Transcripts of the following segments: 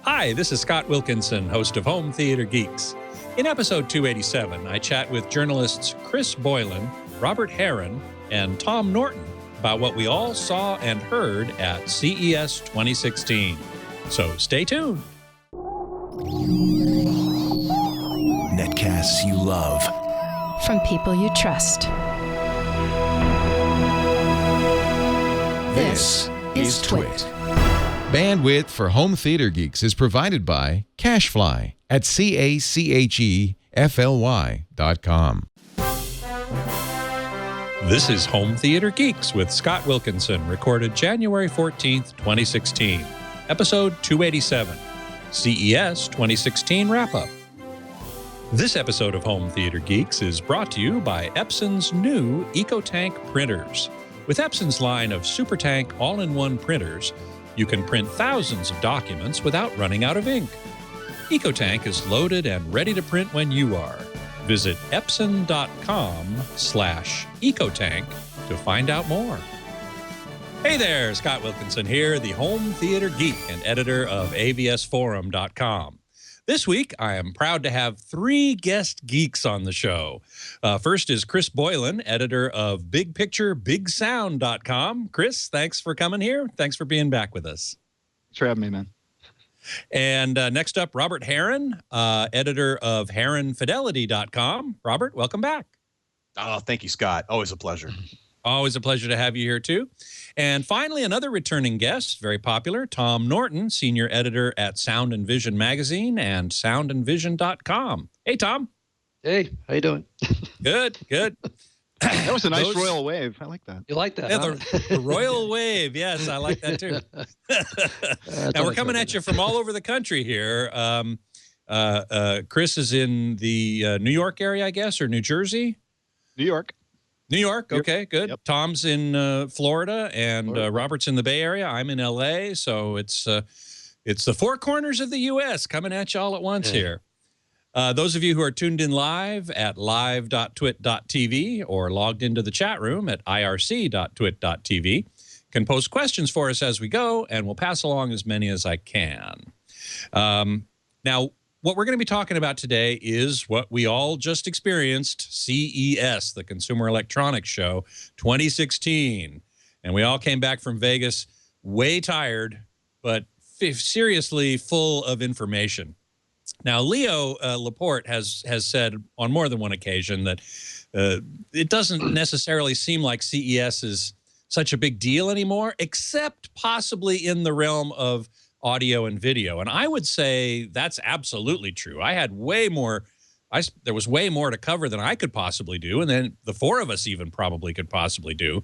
Hi, this is Scott Wilkinson, host of Home Theater Geeks. In episode 287, I chat with journalists Chris Boylan, Robert Heron, and Tom Norton about what we all saw and heard at CES 2016. So stay tuned. Netcasts you love. From people you trust. This is Twit. Bandwidth for Home Theater Geeks is provided by CashFly at CACHEFLY.com. This is Home Theater Geeks with Scott Wilkinson, recorded January 14th, 2016. Episode 287, CES 2016 Wrap-Up. This episode of Home Theater Geeks is brought to you by Epson's new EcoTank printers. With Epson's line of SuperTank all-in-one printers, you can print thousands of documents without running out of ink. EcoTank is loaded and ready to print when you are. Visit epson.com/EcoTank to find out more. Hey there, Scott Wilkinson here, the Home Theater Geek and editor of avsforum.com. This week, I am proud to have three guest geeks on the show. First is Chris Boylan, editor of BigPictureBigSound.com. Chris, thanks for coming here. Thanks for being back with us. Thanks for having me, man. And next up, Robert Heron, editor of HeronFidelity.com. Robert, welcome back. Oh, thank you, Scott. Always a pleasure. Always a pleasure to have you here, too. And finally, another returning guest, very popular, Tom Norton, senior editor at Sound and Vision magazine and soundandvision.com. Hey, Tom. Hey, how you doing? Good, good. That was a nice royal wave. I like that. You like that? Yeah, huh? the royal wave. Yes, I like that, too. Now, we're coming at you from all over the country here. Chris is in the New York area, I guess, or New Jersey? New York. New York, okay, good. Yep. Tom's in Florida, and Robert's in the Bay Area. I'm in L.A., so it's the four corners of the U.S. coming at you all at once here. Those of you who are tuned in live at live.twit.tv or logged into the chat room at irc.twit.tv can post questions for us as we go, and we'll pass along as many as I can. Now, what we're going to be talking about today is what we all just experienced, CES, the Consumer Electronics Show 2016. And we all came back from Vegas way tired, but seriously full of information. Now, Leo Laporte has said on more than one occasion that it doesn't necessarily seem like CES is such a big deal anymore, except possibly in the realm of audio and video. And I would say that's absolutely true. I had way more, there was way more to cover than I could possibly do, and then the four of us even probably could possibly do.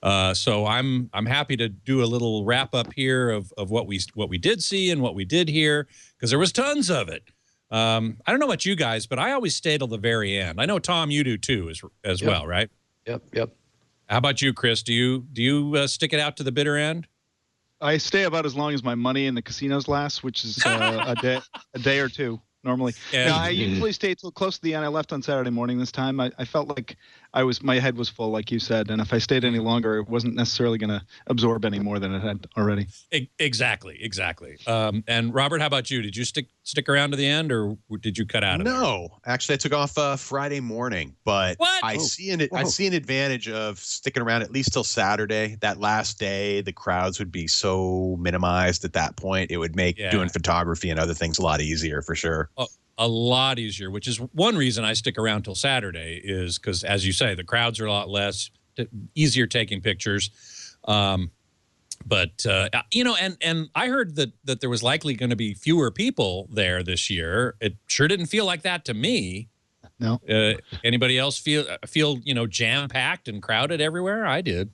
So I'm happy to do a little wrap up here of what we did see and what we did hear, because there was tons of it. I don't know about you guys, but I always stay till the very end. I know, Tom, you do too as well, right? Yep. How about you, Chris? Do you stick it out to the bitter end? I stay about as long as my money in the casinos lasts, which is a day or two normally. Yeah. No, I usually stay till close to the end. I left on Saturday morning this time. I felt like my head was full, like you said, and if I stayed any longer, it wasn't necessarily going to absorb any more than it had already. Exactly. And Robert, how about you? Did you stick around to the end, or did you cut out of it? No, actually, I took off Friday morning, but What? I see an advantage of sticking around at least till Saturday. That last day, the crowds would be so minimized at that point. It would make doing photography and other things a lot easier for sure. A lot easier, which is one reason I stick around till Saturday, is because, as you say, the crowds are a lot less, easier taking pictures. And I heard that there was likely going to be fewer people there this year. It sure didn't feel like that to me. No. Anybody else feel jam-packed and crowded everywhere? I did.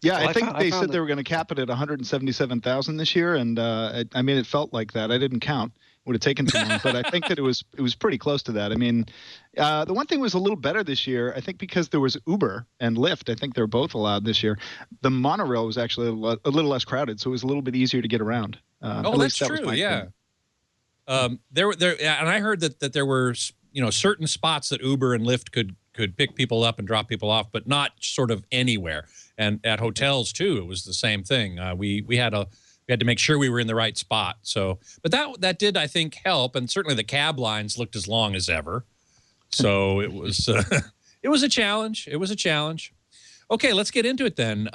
Yeah, Well, I think they said that they were going to cap it at 177,000 this year, and I mean, it felt like that. I didn't count. Would have taken too long, but I think that it was pretty close to that. I mean, the one thing was a little better this year, I think, because there was Uber and Lyft. I think they were both allowed this year. The monorail was actually a little less crowded, so it was a little bit easier to get around. That's true. Yeah. And I heard that there were certain spots that Uber and Lyft could pick people up and drop people off, but not sort of anywhere. And at hotels too, it was the same thing. We had we had to make sure we were in the right spot. So, but that did, I think, help. And certainly the cab lines looked as long as ever. So it was it was a challenge. It was a challenge. Okay, let's get into it then.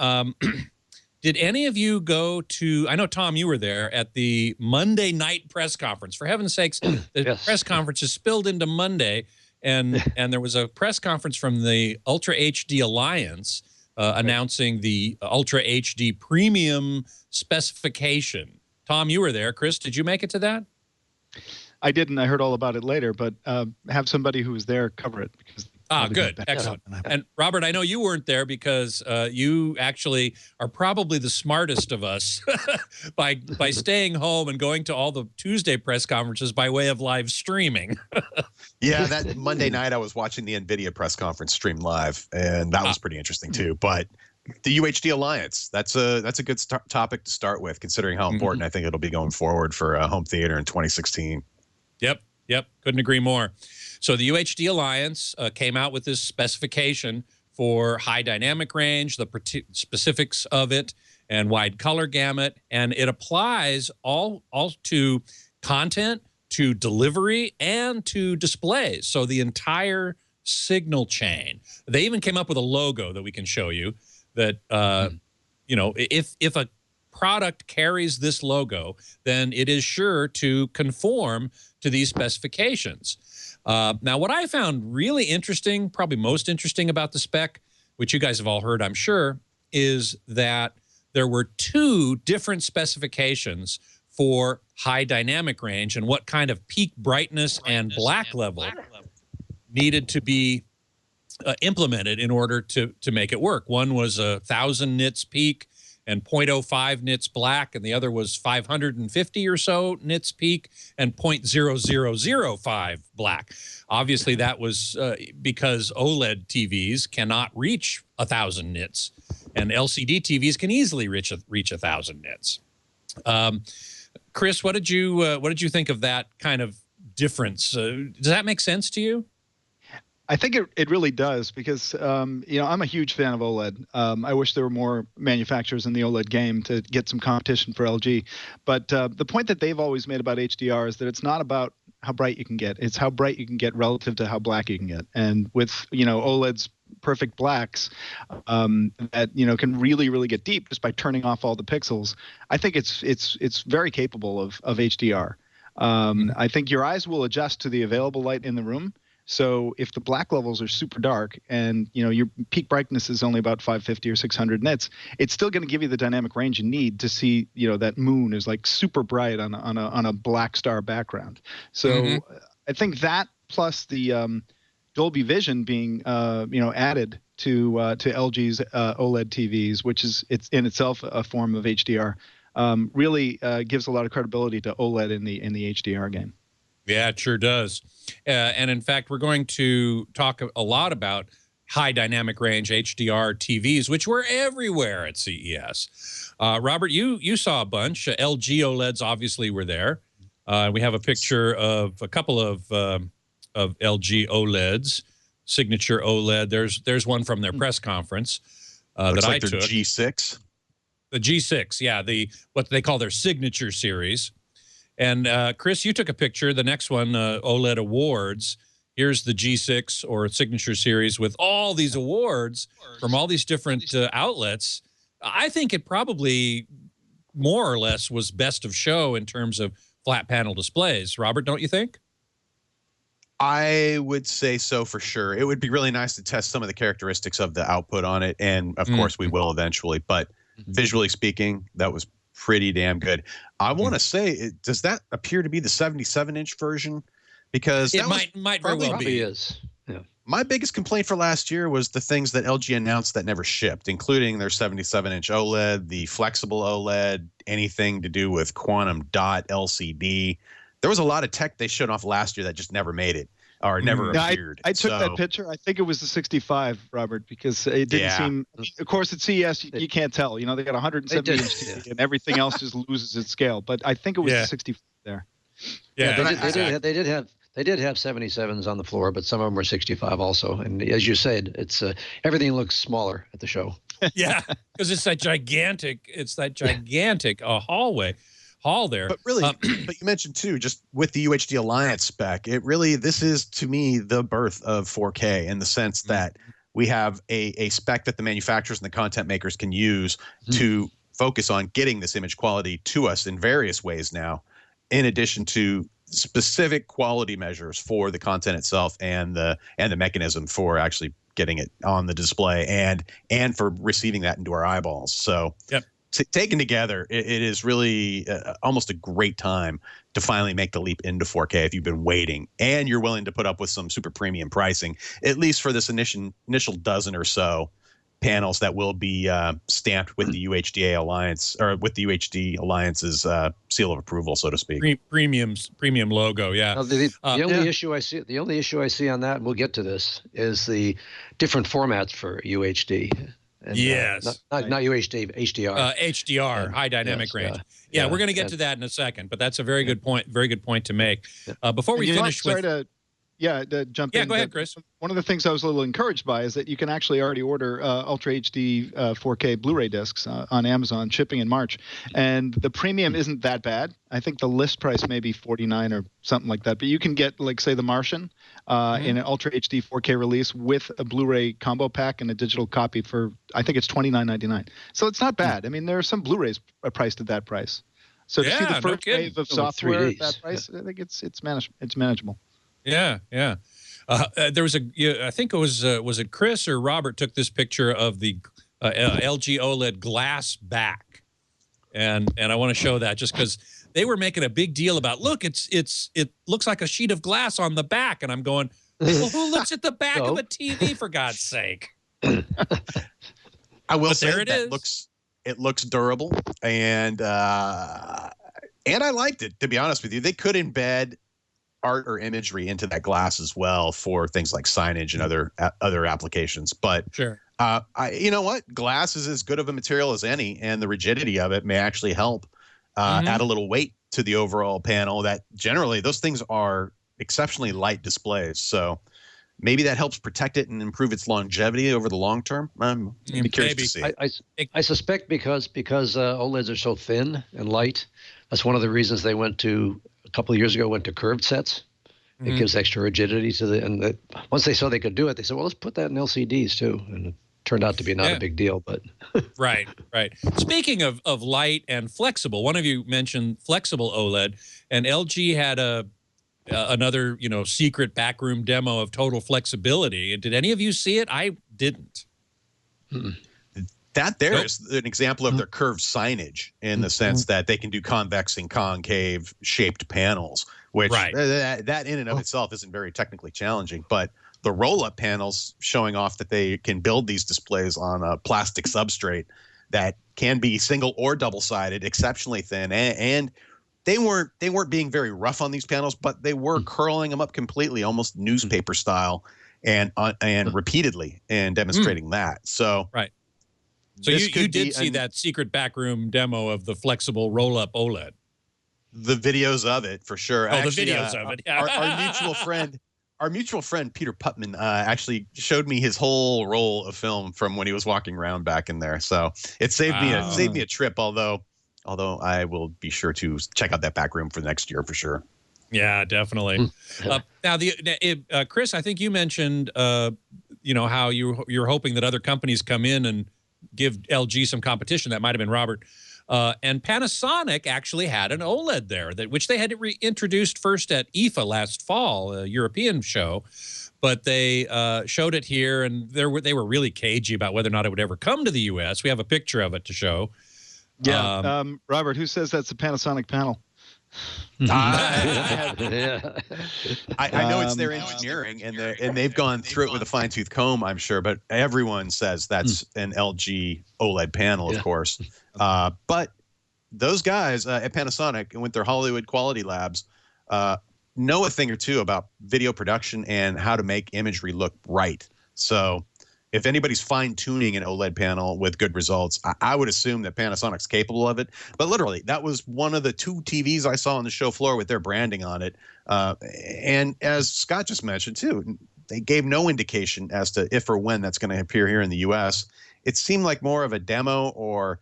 Did any of you go to, I know, Tom, you were there at the Monday night press conference. For heaven's sakes, the press conference is spilled into Monday, and there was a press conference from the Ultra HD Alliance announcing the Ultra HD Premium specification. Tom, you were there. Chris, did you make it to that? I didn't. I heard all about it later, but have somebody who was there cover it. Because good. Excellent. And Robert, I know you weren't there because you actually are probably the smartest of us by staying home and going to all the Tuesday press conferences by way of live streaming. Yeah, that Monday night I was watching the NVIDIA press conference stream live, and that was pretty interesting too. But the UHD Alliance, that's a good topic to start with, considering how important I think it'll be going forward for home theater in 2016. Yep. Couldn't agree more. So the UHD Alliance came out with this specification for high dynamic range, the specifics of it, and wide color gamut, and it applies all to content, to delivery, and to displays. So the entire signal chain. They even came up with a logo that we can show you that, you know, if a product carries this logo, then it is sure to conform to these specifications. Now, what I found really interesting, probably most interesting about the spec, which you guys have all heard, I'm sure, is that there were two different specifications for high dynamic range and what kind of peak brightness and black level needed to be implemented in order to make it work. One was 1,000 nits peak and 0.05 nits black, and the other was 550 or so nits peak and 0.0005 black. Obviously, that was because OLED TVs cannot reach 1,000 nits, and LCD TVs can easily reach 1,000 nits. Chris, what did you think of that kind of difference? Does that make sense to you? I think it really does because, you know, I'm a huge fan of OLED. I wish there were more manufacturers in the OLED game to get some competition for LG. But the point that they've always made about HDR is that it's not about how bright you can get. It's how bright you can get relative to how black you can get. And with, you know, OLED's perfect blacks that, you know, can really, really get deep just by turning off all the pixels, I think it's very capable of HDR. I think your eyes will adjust to the available light in the room. So if the black levels are super dark and, you know, your peak brightness is only about 550 or 600 nits, it's still going to give you the dynamic range you need to see, you know, that moon is like super bright on a black star background. So I think that plus the Dolby Vision being, you know, added to LG's OLED TVs, which is it's in itself a form of HDR, really gives a lot of credibility to OLED in the HDR game. Yeah, it sure does. And in fact, we're going to talk a lot about high dynamic range HDR TVs, which were everywhere at CES. Robert, you saw a bunch. LG OLEDs obviously were there. We have a picture of a couple of LG OLEDs, signature OLED. There's one from their press conference that I took. G6. The G6, yeah, what they call their signature series. And Chris, you took a picture. The next one, OLED Awards. Here's the G6 or Signature Series with all these awards from all these different outlets. I think it probably more or less was best of show in terms of flat panel displays. Robert, don't you think? I would say so for sure. It would be really nice to test some of the characteristics of the output on it. And of course we will eventually, but visually speaking, that was pretty damn good. I want to say, does that appear to be the 77-inch version? Because it might very well be. Is. Yeah. My biggest complaint for last year was the things that LG announced that never shipped, including their 77-inch OLED, the flexible OLED, anything to do with quantum dot LCD. There was a lot of tech they showed off last year that just never made it or never appeared. I took that picture. I think it was the 65, Robert, because it didn't seem. Of course, at CES you can't tell. You know, they got 170-inch TV and everything else just loses its scale. But I think it was the 65 there. Yeah, they did have 77s on the floor, but some of them were 65 also. And as you said, it's everything looks smaller at the show. Yeah, because it's that gigantic hall there. But really, but you mentioned too, just with the UHD Alliance spec, this is to me the birth of 4K in the sense that we have a spec that the manufacturers and the content makers can use to focus on getting this image quality to us in various ways now, in addition to specific quality measures for the content itself and the mechanism for actually getting it on the display and for receiving that into our eyeballs. So taken together, it is really almost a great time to finally make the leap into 4K if you've been waiting and you're willing to put up with some super premium pricing, at least for this initial dozen or so panels that will be stamped with the UHD Alliance, or with the UHD Alliance's seal of approval, so to speak. Premium logo, yeah. Now, the only issue I see on that, and we'll get to this, is the different formats for UHD. And, yes. Not UHD, HDR. HDR, high dynamic range. Yeah, we're going to get to that in a second, but that's a very good point. Very good point to make. Before we finish with... to jump in. Yeah, go ahead, Chris. One of the things I was a little encouraged by is that you can actually already order Ultra HD 4K Blu-ray discs on Amazon, shipping in March. And the premium isn't that bad. I think the list price may be $49 or something like that. But you can get, like, say, The Martian in an Ultra HD 4K release with a Blu-ray combo pack and a digital copy for, I think it's $29.99. So it's not bad. I mean, there are some Blu-rays priced at that price. So to see the first wave of software at that price, I think it's manageable. Yeah, yeah. There was I think it was it Chris or Robert took this picture of the LG OLED glass back, and I want to show that just because they were making a big deal about, look, it looks like a sheet of glass on the back, and I'm going, well, who looks at the back of a TV, for God's sake? I will say it looks durable, and I liked it, to be honest with you. They could embed art or imagery into that glass as well for things like signage and other applications. But sure, you know what? Glass is as good of a material as any, and the rigidity of it may actually help add a little weight to the overall panel. That generally those things are exceptionally light displays, so maybe that helps protect it and improve its longevity over the long term. I'm curious to see. I suspect because OLEDs are so thin and light, that's one of the reasons they went to curved sets. It gives extra rigidity to the, once they saw they could do it, they said, well, let's put that in LCDs too. And it turned out to be not a big deal, but. Right. Speaking of light and flexible, one of you mentioned flexible OLED, and LG had another, secret backroom demo of total flexibility. Did any of you see it? I didn't. That is an example of their curved signage in the sense that they can do convex and concave shaped panels, which that in and of itself isn't very technically challenging. But the roll-up panels showing off that they can build these displays on a plastic substrate that can be single or double-sided, exceptionally thin, and they weren't being very rough on these panels, but they were curling them up completely, almost newspaper style, and repeatedly, and demonstrating that. So So you did see that secret backroom demo of the flexible roll-up OLED. The videos of it, for sure. Oh, actually, the videos of it. Yeah. Our mutual friend Peter Putman actually showed me his whole roll of film from when he was walking around back in there. So it saved me a trip. Although I will be sure to check out that back room for next year for sure. Yeah, definitely. Now, Chris, I think you mentioned how you're hoping that other companies come in and give LG some competition. That might have been Robert. And Panasonic actually had an OLED there, which they had reintroduced first at IFA last fall, a European show. But they showed it here, and they were really cagey about whether or not it would ever come to the U.S. We have a picture of it to show. Yeah, Robert, who says that's a Panasonic panel? I know it's their engineering, and they've gone through it with a fine-tooth comb, I'm sure, but everyone says that's an LG OLED panel, of course. But those guys at Panasonic and with their Hollywood quality labs know a thing or two about video production and how to make imagery look right. So if anybody's fine-tuning an OLED panel with good results, I would assume that Panasonic's capable of it. But literally, that was one of the 2 TVs I saw on the show floor with their branding on it. And as Scott just mentioned, too, they gave no indication as to if or when that's going to appear here in the U.S. it seemed like more of a demo or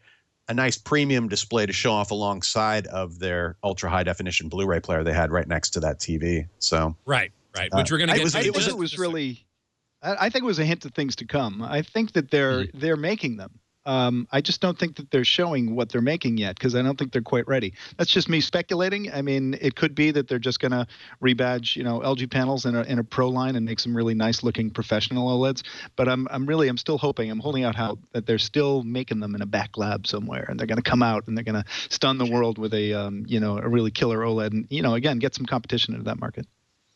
a nice premium display to show off alongside of their ultra high definition Blu-ray player they had right next to that TV. So right, which we're going to get to. I think it was a hint of things to come. I think that they're making them. I just don't think that they're showing what they're making yet, because I don't think they're quite ready. That's just me speculating. I mean, it could be that they're just going to rebadge, LG panels in a pro line and make some really nice looking professional OLEDs. But I'm still hoping, I'm holding out hope that they're still making them in a back lab somewhere, and they're going to come out and they're going to stun the world with a really killer OLED, and again, get some competition into that market.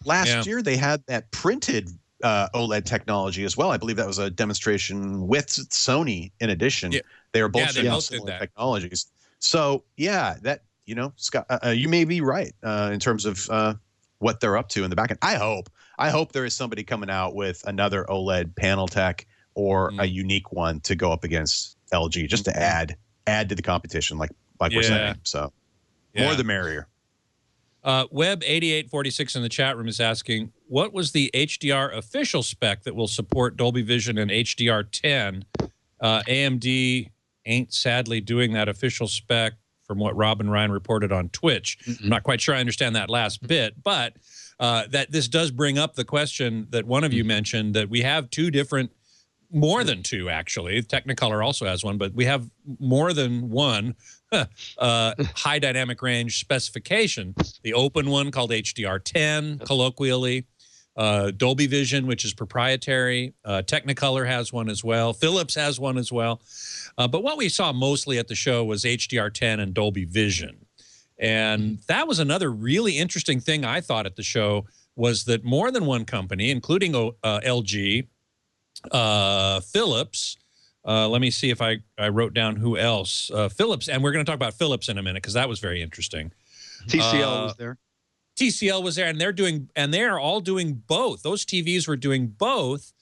Last year they had that printed OLED technology as well. I believe that was a demonstration with Sony in addition. Yeah. They were both similar technologies. So that, Scott, you may be right in terms of what they're up to in the back end. I hope there is somebody coming out with another OLED panel tech or a unique one to go up against LG, just to add to the competition, like we're saying. So more the merrier. Web8846 in the chat room is asking, what was the HDR official spec that will support Dolby Vision and HDR10? AMD ain't sadly doing that official spec from what Rob and Ryan reported on Twitch. I'm not quite sure I understand that last bit, but that this does bring up the question that one of you mentioned, that we have more than two actually. Technicolor also has one, but we have more than one high dynamic range specification. The open one called HDR10 colloquially, Dolby Vision, which is proprietary. Technicolor has one as well. Philips has one as well. But what we saw mostly at the show was HDR10 and Dolby Vision. And that was another really interesting thing I thought at the show, was that more than one company, including LG, Philips, let me see if I wrote down who else. Philips, and we're going to talk about Philips in a minute because that was very interesting. TCL was there. TCL was there, and they're all doing both. Those TVs were doing both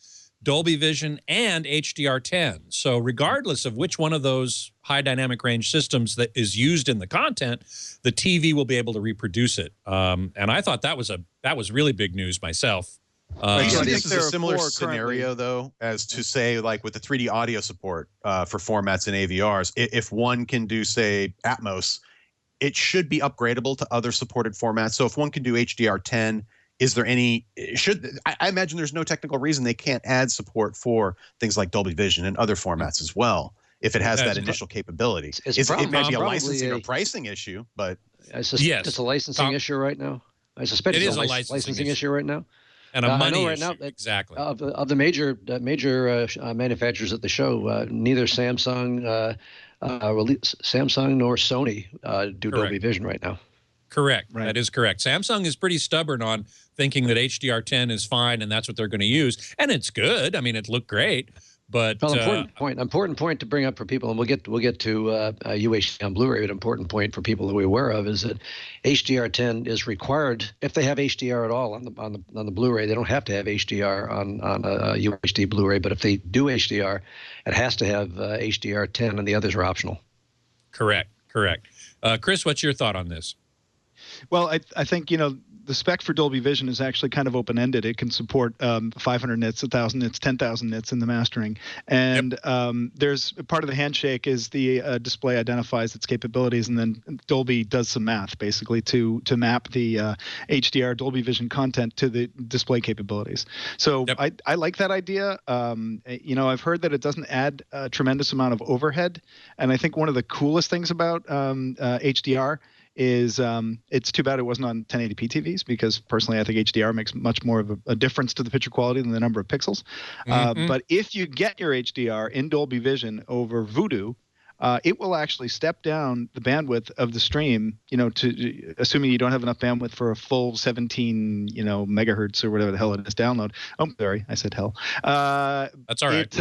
Dolby Vision and HDR10. So regardless of which one of those high dynamic range systems that is used in the content, the TV will be able to reproduce it. And I thought that was really big news myself. I think this is a similar scenario, though, as to say, like with the 3D audio support for formats in AVRs. If one can do, say, Atmos, it should be upgradable to other supported formats. So if one can do HDR10, is there any I imagine there's no technical reason they can't add support for things like Dolby Vision and other formats as well, if it has that initial capability. It may be a licensing or pricing issue, but I suspect it's a licensing issue right now. I suspect it's a licensing issue right now. And a money right issue. Now, exactly. Of the major manufacturers at the show, neither Samsung nor Sony do Dolby Vision right now. Correct. Right. That is correct. Samsung is pretty stubborn on thinking that HDR10 is fine and that's what they're going to use, and it's good. I mean, it looked great. But important point to bring up for people, and we'll get to UHD on Blu-ray. But important point for people to be aware of is that HDR10 is required if they have HDR at all on the Blu-ray. They don't have to have HDR on a UHD Blu-ray, but if they do HDR, it has to have HDR10, and the others are optional. Correct. Chris, what's your thought on this? Well, I think the spec for Dolby Vision is actually kind of open-ended. It can support 500 nits, 1,000 nits, 10,000 nits in the mastering. And there's part of the handshake is the display identifies its capabilities, and then Dolby does some math basically to map the HDR Dolby Vision content to the display capabilities. So I like that idea. I've heard that it doesn't add a tremendous amount of overhead, and I think one of the coolest things about HDR is it's too bad it wasn't on 1080p TVs, because personally I think HDR makes much more of a difference to the picture quality than the number of pixels. But if you get your HDR in Dolby Vision over Voodoo, it will actually step down the bandwidth of the stream, to assuming you don't have enough bandwidth for a full 17, megahertz or whatever the hell it is download. Oh, sorry, I said hell. That's all right.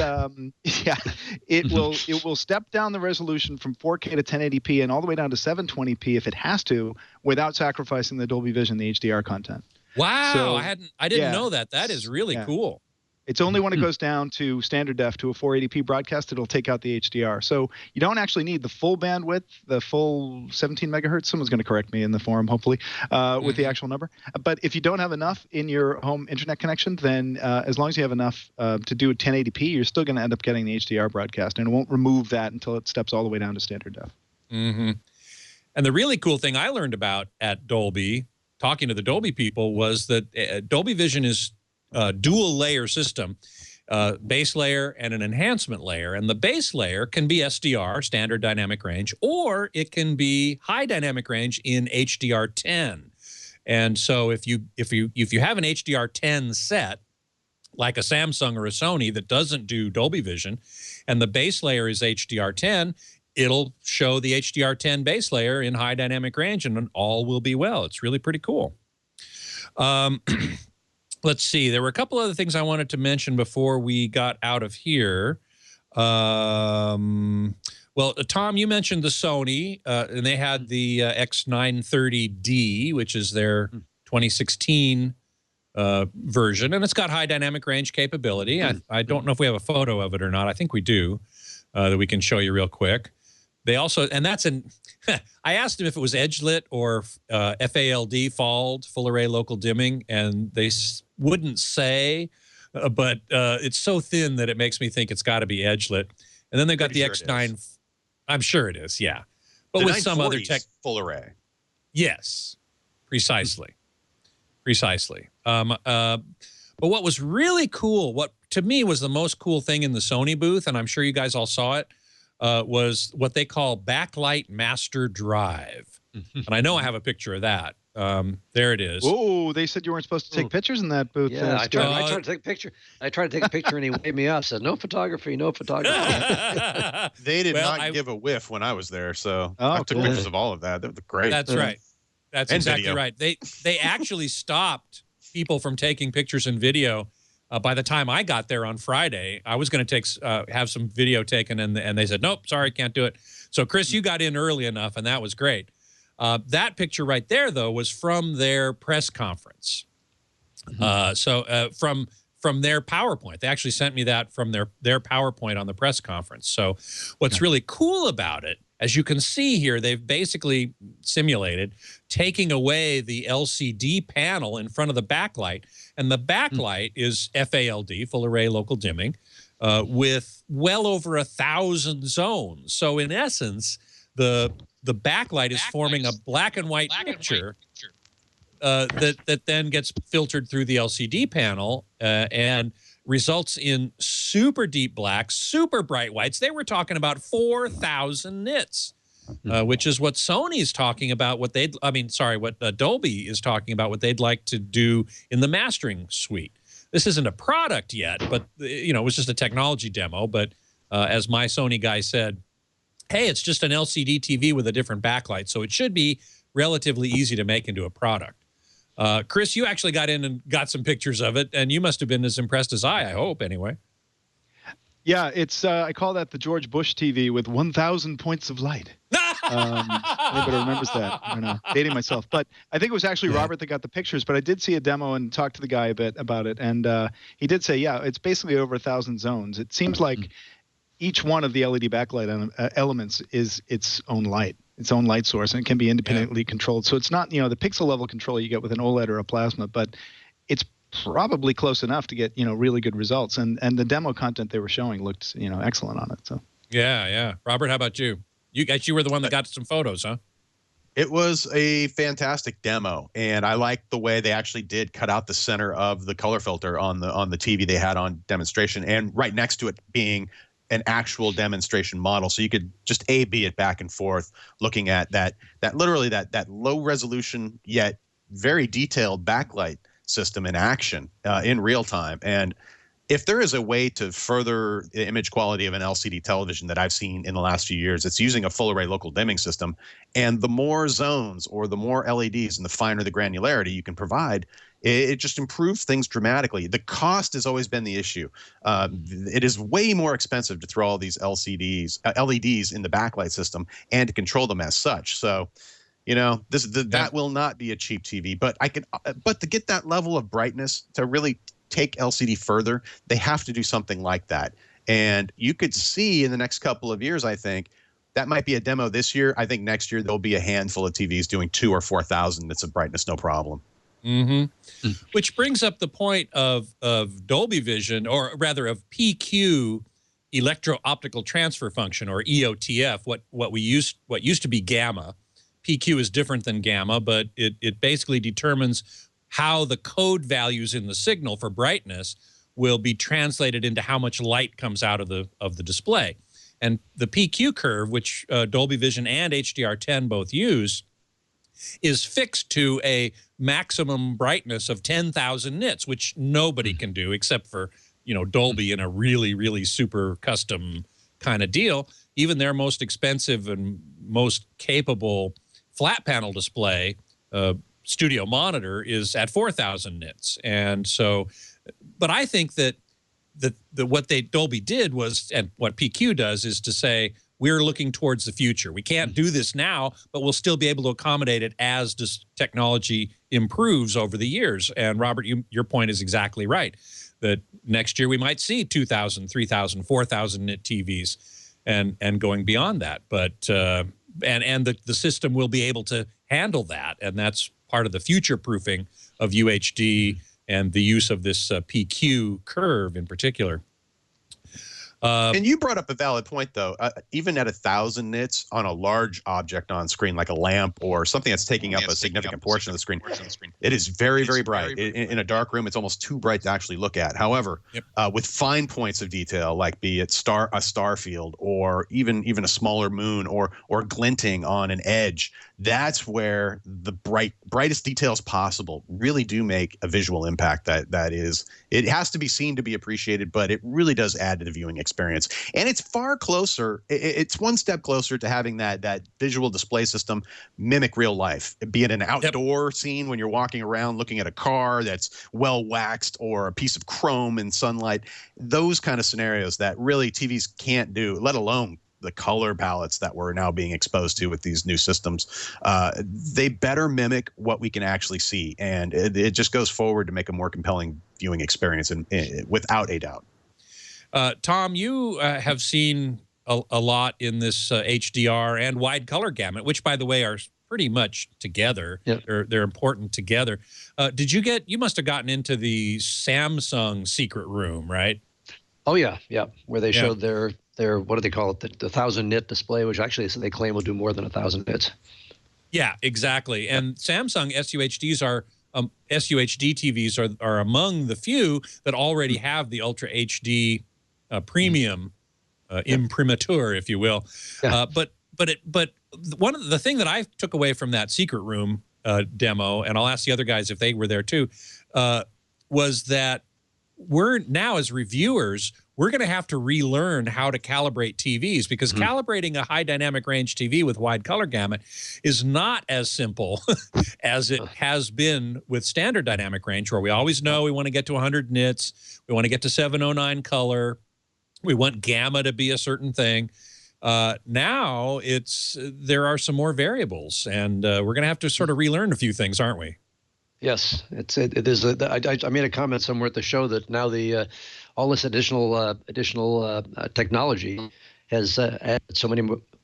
It will step down the resolution from 4K to 1080p and all the way down to 720p if it has to, without sacrificing the Dolby Vision, the HDR content. Wow, so, I didn't know that. That is really cool. It's only when it goes down to standard def to a 480p broadcast, it'll take out the HDR. So you don't actually need the full bandwidth, the full 17 megahertz. Someone's going to correct me in the forum, hopefully, with the actual number. But if you don't have enough in your home internet connection, then as long as you have enough to do 1080p, you're still going to end up getting the HDR broadcast, and it won't remove that until it steps all the way down to standard def. And the really cool thing I learned about at Dolby, talking to the Dolby people, was that Dolby Vision is a dual layer system, base layer and an enhancement layer. And the base layer can be SDR, standard dynamic range, or it can be high dynamic range in HDR10. And so if you have an HDR10 set, like a Samsung or a Sony that doesn't do Dolby Vision, and the base layer is HDR10, it'll show the HDR10 base layer in high dynamic range, and all will be well. It's really pretty cool. Let's see. There were a couple other things I wanted to mention before we got out of here. Well, Tom, you mentioned the Sony, and they had the X930D, which is their 2016 version, and it's got high dynamic range capability. I don't know if we have a photo of it or not. I think we do, that we can show you real quick. They also, and that's an, I asked them if it was edge lit or FALD, FALD, full array local dimming, and they wouldn't say, but it's so thin that it makes me think it's got to be edge lit. And then they've got the X9, I'm sure it is, yeah. But the with some other tech. Full array. Yes, precisely. Precisely. But what was really cool, what to me was the most cool thing in the Sony booth, and I'm sure you guys all saw it, was what they call Backlight Master Drive. And I know I have a picture of that. There it is. Oh, they said you weren't supposed to take pictures in that booth. Yeah, I tried to take a picture. I tried to take a picture, and he waved me off. Said, "No photography, no photography." They did not give a whiff when I was there, so I took pictures of all of that. They were great. That's right. That's exactly right. They actually stopped people from taking pictures and video. By the time I got there on Friday, I was going to have some video taken, and they said, "Nope, sorry, can't do it." So, Chris, you got in early enough, and that was great. That picture right there, though, was from their press conference. From their PowerPoint. They actually sent me that from their PowerPoint on the press conference. So what's really cool about it, as you can see here, they've basically simulated taking away the LCD panel in front of the backlight. And the backlight is FALD, full array local dimming, with well over 1,000 zones. So in essence, the backlight is forming a black and white picture that then gets filtered through the LCD panel and results in super deep blacks, super bright whites. They were talking about 4,000 nits, which is what Sony's talking about. What Dolby is talking about. What they'd like to do in the mastering suite. This isn't a product yet, but it was just a technology demo. But as my Sony guy said, hey, it's just an LCD TV with a different backlight, so it should be relatively easy to make into a product. Chris, you actually got in and got some pictures of it, and you must have been as impressed as I hope, anyway. Yeah, it's I call that the George Bush TV with 1,000 points of light. Anybody remembers that? I don't know, dating myself. But I think it was actually Robert that got the pictures, but I did see a demo and talked to the guy a bit about it, and he did say, yeah, it's basically over 1,000 zones. It seems like each one of the LED backlight elements is its own light source, and it can be independently controlled. So it's not, the pixel level control you get with an OLED or a plasma, but it's probably close enough to get, really good results. And the demo content they were showing looked, excellent on it. So yeah. Robert, how about you? You were the one that got some photos, huh? It was a fantastic demo, and I liked the way they actually did cut out the center of the color filter on the TV they had on demonstration, and right next to it being an actual demonstration model, so you could just A/B it back and forth, looking at that low resolution yet very detailed backlight system in action in real time. And if there is a way to further the image quality of an LCD television that I've seen in the last few years, it's using a full array local dimming system. And the more zones or the more LEDs and the finer the granularity you can provide, it just improves things dramatically. The cost has always been the issue. It is way more expensive to throw all these LEDs in the backlight system and to control them as such. So, that will not be a cheap TV. But but to get that level of brightness, to really take LCD further, they have to do something like that. And you could see in the next couple of years, I think, that might be a demo this year. I think next year there'll be a handful of TVs doing 2,000 or 4,000 nits of brightness, no problem. Mm-hmm. Which brings up the point of Dolby Vision, or rather of PQ, electro-optical transfer function, or EOTF, what used to be gamma. PQ is different than gamma, but it basically determines how the code values in the signal for brightness will be translated into how much light comes out of the display. And the PQ curve, which Dolby Vision and HDR10 both use, is fixed to a maximum brightness of 10,000 nits, which nobody can do except for, Dolby in a really, really super custom kind of deal. Even their most expensive and most capable flat panel display, studio monitor, is at 4,000 nits. And so, but I think that what Dolby did was, and what PQ does, is to say, we're looking towards the future. We can't do this now, but we'll still be able to accommodate it as this technology improves over the years. And Robert, your point is exactly right, that next year we might see 2,000, 3,000, 4,000 nit TVs and going beyond that. But and the system will be able to handle that, and that's part of the future proofing of UHD and the use of this PQ curve in particular. And you brought up a valid point, though. Even at 1,000 nits on a large object on screen, like a lamp or something that's taking up a significant portion of the screen, it is very, very bright. In a dark room, it's almost too bright to actually look at. However, with fine points of detail, like be it a star field, or even a smaller moon, or glinting on an edge, that's where the brightest details possible really do make a visual impact that is, it has to be seen to be appreciated, but it really does add to the viewing experience. And it's far closer, it's one step closer to having that visual display system mimic real life, be it an outdoor scene when you're walking around looking at a car that's well waxed, or a piece of chrome in sunlight. Those kind of scenarios that really TVs can't do, let alone the color palettes that we're now being exposed to with these new systems. They better mimic what we can actually see, and it just goes forward to make a more compelling viewing experience, and without a doubt. Tom, you have seen a lot in this HDR and wide color gamut, which, by the way, are pretty much together. Yep. They're important together. You must have gotten into the Samsung secret room, right? Oh yeah, where they showed their what do they call it? The 1,000 nit display, which actually they claim will do more than 1,000 nits. Yeah, exactly. And Samsung SUHDs SUHD TVs are among the few that already have the Ultra HD premium imprimatur, if you will. Yeah. But one of the thing that I took away from that secret room demo, and I'll ask the other guys if they were there too, was that we're now, as reviewers, we're going to have to relearn how to calibrate TVs, because calibrating a high dynamic range TV with wide color gamut is not as simple as it has been with standard dynamic range, where we always know we want to get to 100 nits, we want to get to 709 color, we want gamma to be a certain thing. Now there are some more variables, and we're going to have to sort of relearn a few things, aren't we? Yes, it is. I made a comment somewhere at the show that now all this additional technology has added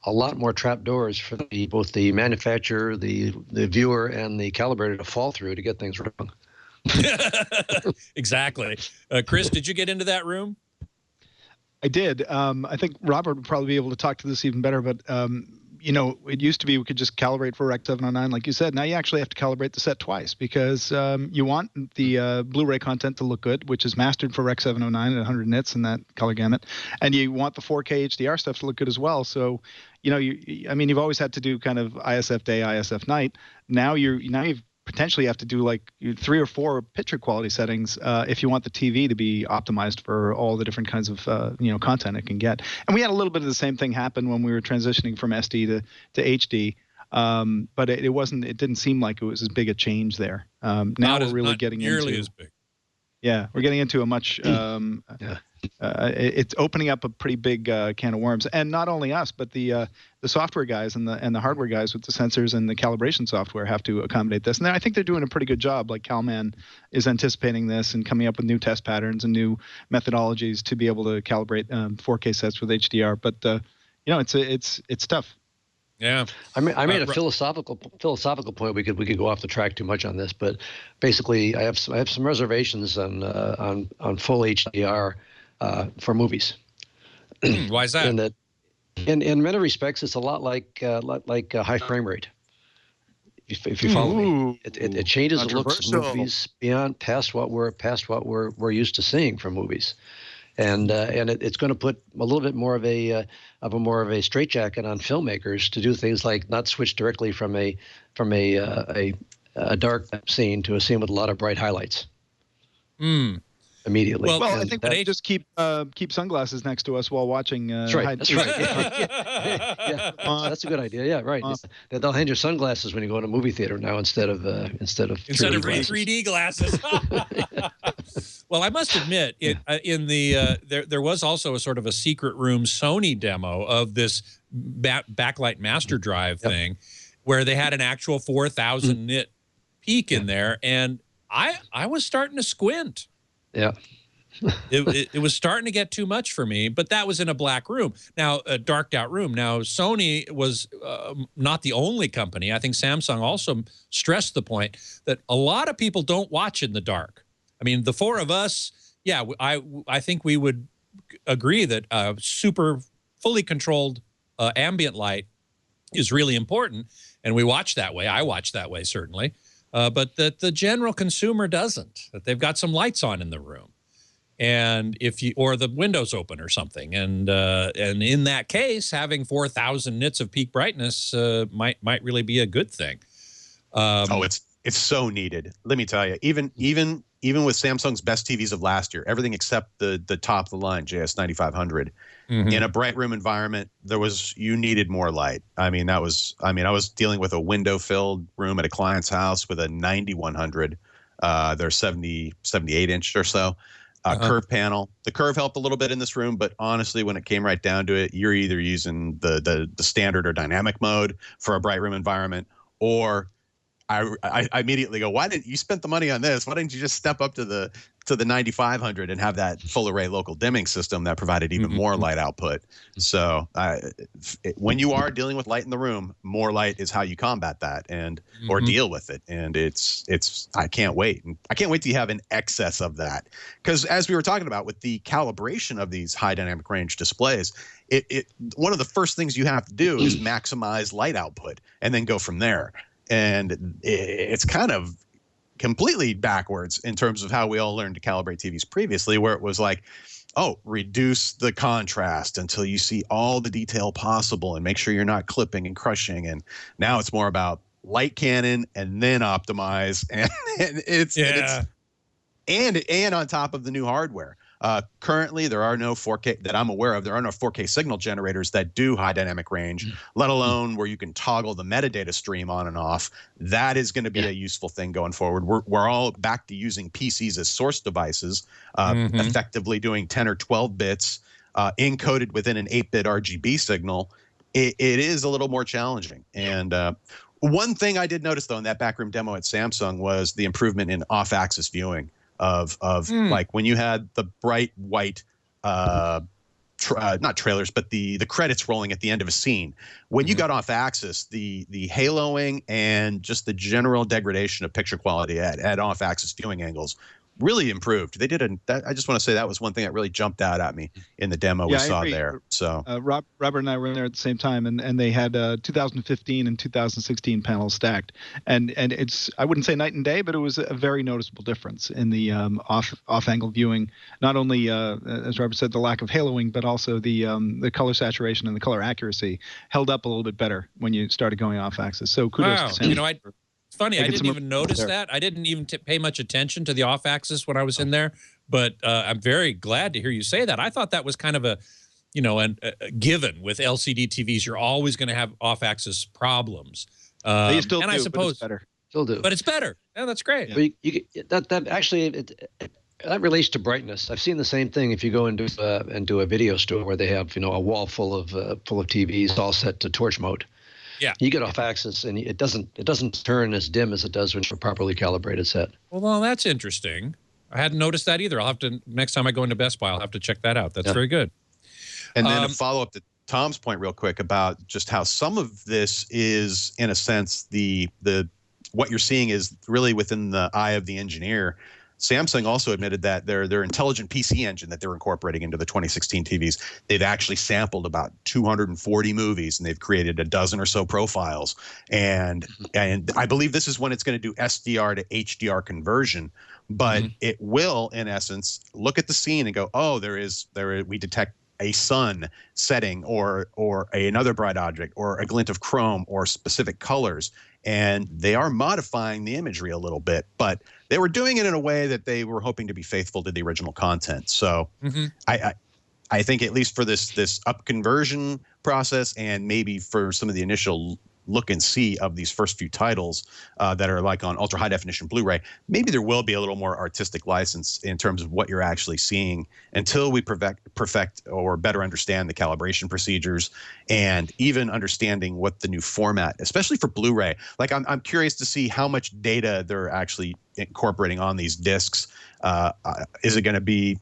a lot more trap doors for both the manufacturer, the viewer, and the calibrator to fall through to get things wrong. Exactly. Chris, did you get into that room? I did. I think Robert would probably be able to talk to this even better, but it used to be we could just calibrate for Rec 709, like you said. Now you actually have to calibrate the set twice, because you want the Blu-ray content to look good, which is mastered for Rec 709 at 100 nits in that color gamut, and you want the 4K HDR stuff to look good as well. So, you've always had to do kind of ISF day, ISF night. Now you've potentially have to do like 3 or 4 picture quality settings if you want the TV to be optimized for all the different kinds of content it can get. And we had a little bit of the same thing happen when we were transitioning from SD to HD, but it didn't seem like it was as big a change there. Now we're really getting into as big. Yeah, we're getting into a much it's opening up a pretty big can of worms. And not only us, but the software guys and the hardware guys with the sensors and the calibration software have to accommodate this. And I think they're doing a pretty good job. Like CalMan is anticipating this and coming up with new test patterns and new methodologies to be able to calibrate 4K sets with HDR. But it's tough. Yeah, I made a philosophical point. We could go off the track too much on this, but basically, I have some reservations on full HDR for movies. Why is that? In that, in many respects, it's a lot like high frame rate. If you follow me, it changes the looks of movies past what we're used to seeing from movies. And it's going to put a little bit more of a straitjacket on filmmakers to do things like not switch directly from a dark scene to a scene with a lot of bright highlights. Immediately. Well, I think they just keep sunglasses next to us while watching. That's right. That's right. Yeah. That's a good idea. Yeah, right. They'll hand you sunglasses when you go to a movie theater now instead of 3D glasses. Well, I must admit, there was also a sort of a secret room Sony demo of this backlight master drive thing, where they had an actual 4,000 nit peak in there, and I was starting to squint. Yeah. it was starting to get too much for me, but that was in a black room. Now, a darked out room. Now, Sony was not the only company. I think Samsung also stressed the point that a lot of people don't watch in the dark. I mean, the four of us, yeah, I think we would agree that super fully controlled ambient light is really important, and we watch that way. I watch that way, certainly. But that the general consumer doesn't, that they've got some lights on in the room, and or the windows open or something. And in that case, having 4,000 nits of peak brightness might really be a good thing. It's so needed. Let me tell you, even with Samsung's best TVs of last year, everything except the top of the line JS 9500, in a bright room environment, you needed more light. I was dealing with a window filled room at a client's house with a 9100. They're 78 inch or so. Curve panel. The curve helped a little bit in this room, but honestly, when it came right down to it, you're either using the standard or dynamic mode for a bright room environment, or I immediately go, why didn't you spend the money on this? Why didn't you just step up to the 9500 and have that full array local dimming system that provided even more light output? So when you are dealing with light in the room, more light is how you combat that or deal with it. And I can't wait. And I can't wait till you have an excess of that. Because as we were talking about with the calibration of these high dynamic range displays, one of the first things you have to do is maximize light output and then go from there. And it's kind of completely backwards in terms of how we all learned to calibrate TVs previously, where it was like, reduce the contrast until you see all the detail possible and make sure you're not clipping and crushing. And now it's more about light cannon and then optimize. And and on top of the new hardware. Currently, there are no 4K that I'm aware of. There are no 4K signal generators that do high dynamic range, let alone where you can toggle the metadata stream on and off. That is going to be a useful thing going forward. We're all back to using PCs as source devices, effectively doing 10 or 12 bits encoded within an 8-bit RGB signal. It is a little more challenging. And one thing I did notice, though, in that backroom demo at Samsung was the improvement in off-axis viewing. Like when you had the bright white, not trailers, but the credits rolling at the end of a scene. When you got off axis, the haloing and just the general degradation of picture quality at off axis viewing angles really improved. They did I just want to say that was one thing that really jumped out at me in the demo we saw there. So Robert and I were in there at the same time, and they had 2015 and 2016 panels stacked, and it's, I wouldn't say night and day, but it was a very noticeable difference in the off angle viewing. Not only as Robert said, the lack of haloing, but also the color saturation and the color accuracy held up a little bit better when you started going off axis. So kudos to Samsung. It's funny, I didn't even notice that. I didn't even pay much attention to the off-axis when I was in there, but I'm very glad to hear you say that. I thought that was kind of a given with LCD TVs. You're always going to have off-axis problems. They still do, I suppose, but it's better. Still do. But it's better. Yeah, that's great. Yeah. But that actually, That relates to brightness. I've seen the same thing. If you go into a video store where they have a wall full of TVs all set to torch mode, yeah, you get off axis and it doesn't turn as dim as it does when you're properly calibrated set. Well, that's interesting. I hadn't noticed that either. I'll have to, next time I go into Best Buy, I'll have to check that out. That's very good. And then to follow up to Tom's point real quick about just how some of this is, in a sense, what you're seeing is really within the eye of the engineer. Samsung also admitted that their intelligent PC engine that they're incorporating into the 2016 TVs, they've actually sampled about 240 movies and they've created a dozen or so profiles. And I believe this is when it's going to do SDR to HDR conversion, but it will, in essence, look at the scene and go, oh, we detect a sun setting or another bright object or a glint of chrome or specific colors. And they are modifying the imagery a little bit, but they were doing it in a way that they were hoping to be faithful to the original content. So I think at least for this up conversion process and maybe for some of the initial look and see of these first few titles that are like on ultra high definition Blu-ray, maybe there will be a little more artistic license in terms of what you're actually seeing until we perfect or better understand the calibration procedures and even understanding what the new format, especially for Blu-ray. Like I'm curious to see how much data they're actually incorporating on these discs. Is it going to be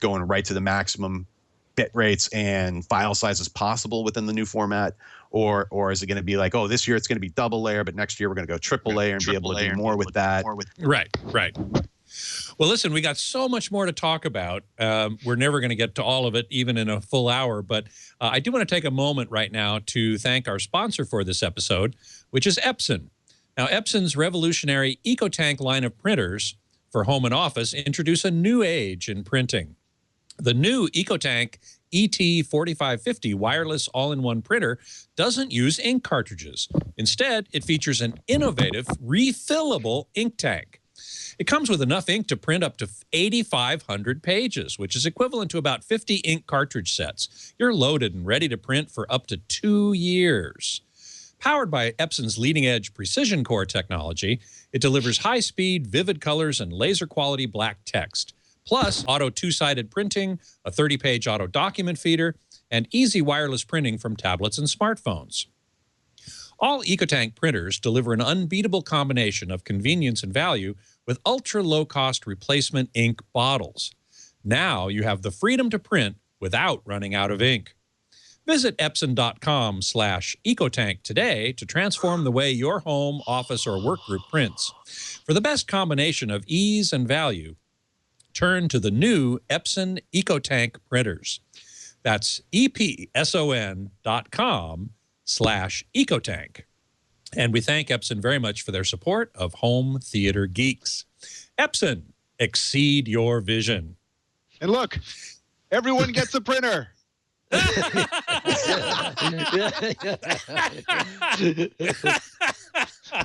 going right to the maximum bit rates and file sizes possible within the new format? Or is it going to be like, oh, this year it's going to be double layer, but next year we're going to go triple layer and be able to do more with that? Right. Well, listen, we got so much more to talk about. We're never going to get to all of it, even in a full hour. But I do want to take a moment right now to thank our sponsor for this episode, which is Epson. Now, Epson's revolutionary EcoTank line of printers for home and office introduce a new age in printing. The new EcoTank ET4550 wireless all-in-one printer doesn't use ink cartridges. Instead, it features an innovative refillable ink tank. It comes with enough ink to print up to 8,500 pages, which is equivalent to about 50 ink cartridge sets. You're loaded and ready to print for up to 2 years. Powered by Epson's leading-edge precision core technology, it delivers high-speed, vivid colors, and laser-quality black text. Plus, auto two-sided printing, a 30-page auto document feeder, and easy wireless printing from tablets and smartphones. All EcoTank printers deliver an unbeatable combination of convenience and value with ultra-low-cost replacement ink bottles. Now you have the freedom to print without running out of ink. Visit Epson.com/EcoTank today to transform the way your home, office, or work group prints. For the best combination of ease and value, turn to the new Epson EcoTank printers. That's epson.com/EcoTank. And we thank Epson very much for their support of Home Theater Geeks. Epson, exceed your vision. And look, everyone gets a printer.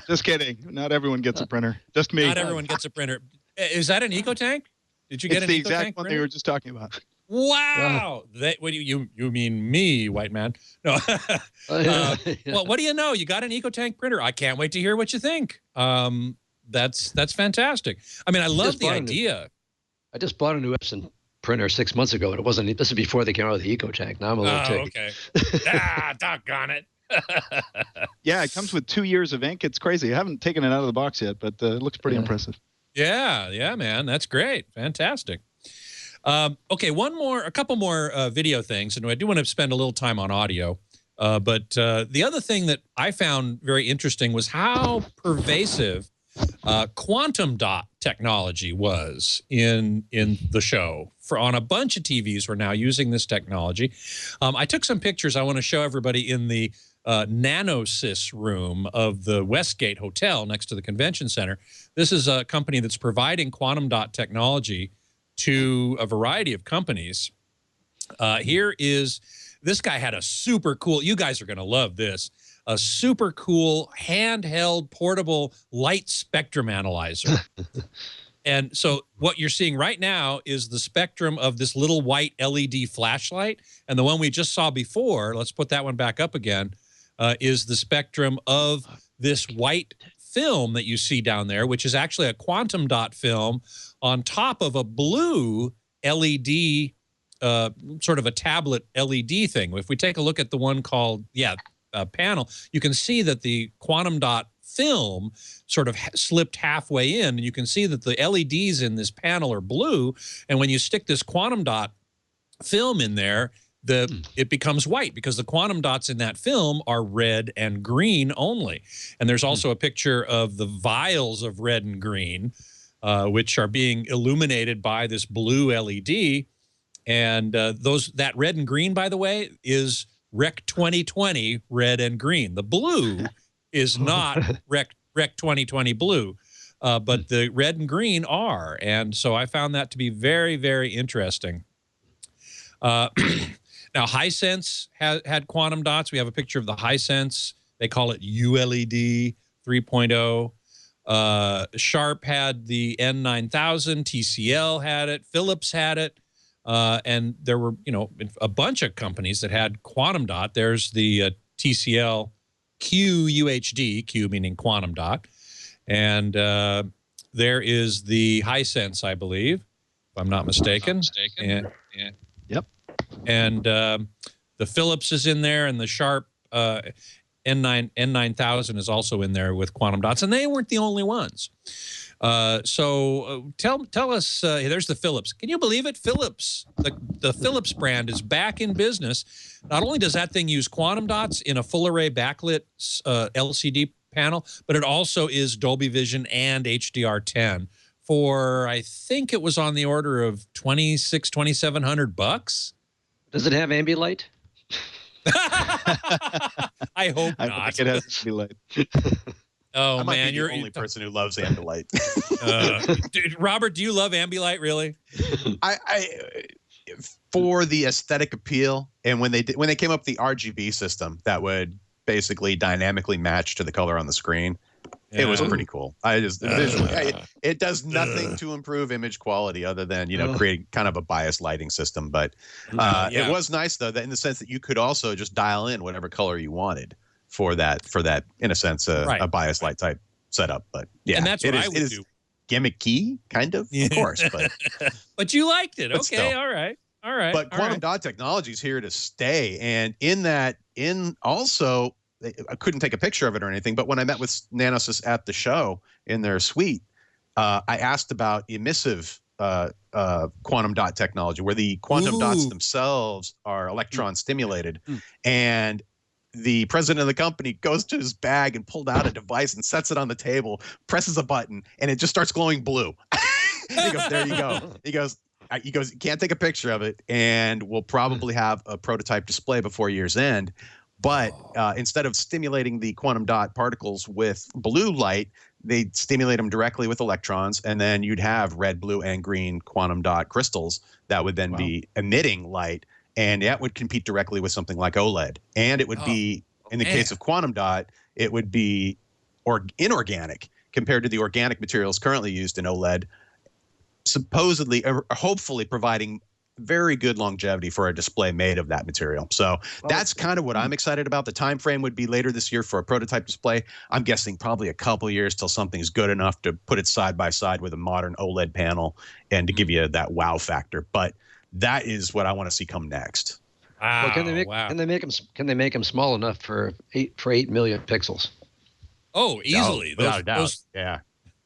Just kidding. Not everyone gets a printer. Just me. Not everyone gets a printer. Is that an EcoTank? Did you get an EcoTank? It's the exact one they were just talking about. Wow. What do you mean me, white man? No. Well, what do you know? You got an EcoTank printer. I can't wait to hear what you think. That's fantastic. I mean, I love the idea. I just bought a new Epson printer 6 months ago, and it wasn't. This is before they came out with the EcoTank. Now I'm a little ticked. Okay. Doggone it. Yeah, it comes with 2 years of ink. It's crazy. I haven't taken it out of the box yet, but it looks pretty impressive. Yeah, man. That's great. Fantastic. Okay, a couple more video things, and I do want to spend a little time on audio. But the other thing that I found very interesting was how pervasive quantum dot technology was in the show. On a bunch of TVs, we're now using this technology. I took some pictures I want to show everybody in the NanoSys room of the Westgate Hotel next to the convention center. This is a company that's providing quantum dot technology to a variety of companies. Here is, this guy had a super cool, you guys are going to love this, a super cool handheld portable light spectrum analyzer. And so what you're seeing right now is the spectrum of this little white LED flashlight. And the one we just saw before, let's put that one back up again, is the spectrum of this white film that you see down there, which is actually a quantum dot film on top of a blue LED, sort of a tablet LED thing. If we take a look at the one called, panel, you can see that the quantum dot film sort of slipped halfway in, and you can see that the LEDs in this panel are blue, and when you stick this quantum dot film in there, it becomes white, because the quantum dots in that film are red and green only. And there's also a picture of the vials of red and green, which are being illuminated by this blue LED. And that red and green, by the way, is Rec 2020 red and green. The blue is not Rec 2020 blue, but the red and green are. And so I found that to be very, very interesting. Now, Hisense had quantum dots. We have a picture of the Hisense. They call it ULED 3.0. Sharp had the N9000. TCL had it. Philips had it. And there were, a bunch of companies that had quantum dot. There's the TCL Q UHD, Q meaning quantum dot. And there is the Hisense, I believe, if I'm not mistaken. Yep. And the Philips is in there, and the Sharp N9000 is also in there with quantum dots, and they weren't the only ones. So tell us, there's the Philips. Can you believe it? Philips, the Philips brand is back in business. Not only does that thing use quantum dots in a full array backlit LCD panel, but it also is Dolby Vision and HDR10 for, I think it was on the order of $2,700. Does it have Ambilight? I hope not. I think it has Ambilight. Oh, I might man, be you're the only person who loves Ambilight. Robert, do you love Ambilight, really? I for the aesthetic appeal, and when they came up with the RGB system that would basically dynamically match to the color on the screen, it was pretty cool. Visually, it does nothing to improve image quality other than create kind of a biased lighting system. But it was nice though, that in the sense that you could also just dial in whatever color you wanted for that in a sense a biased light type setup. But yeah, and that's what I would do. Gimmicky, kind of course, but but you liked it. Okay, still. all right. But quantum dot technology is here to stay, and I couldn't take a picture of it or anything, but when I met with Nanosys at the show in their suite, I asked about emissive quantum dot technology, where the quantum dots themselves are electron stimulated, and the president of the company goes to his bag and pulled out a device and sets it on the table, presses a button, and it just starts glowing blue. He goes, there you go. He goes, you can't take a picture of it, and we'll probably have a prototype display before year's end. But instead of stimulating the quantum dot particles with blue light, they stimulate them directly with electrons, and then you'd have red, blue, and green quantum dot crystals that would then be emitting light, and that would compete directly with something like OLED. And it would be, in the case of quantum dot, it would be inorganic compared to the organic materials currently used in OLED, supposedly or hopefully providing very good longevity for a display made of that material. So that's kind of what I'm excited about. The time frame would be later this year for a prototype display. I'm guessing probably a couple years till something's good enough to put it side by side with a modern OLED panel and to give you that wow factor. But that is what I want to see come next. Wow, well, can they make them small enough for 8 million pixels? Oh, easily. Without a doubt.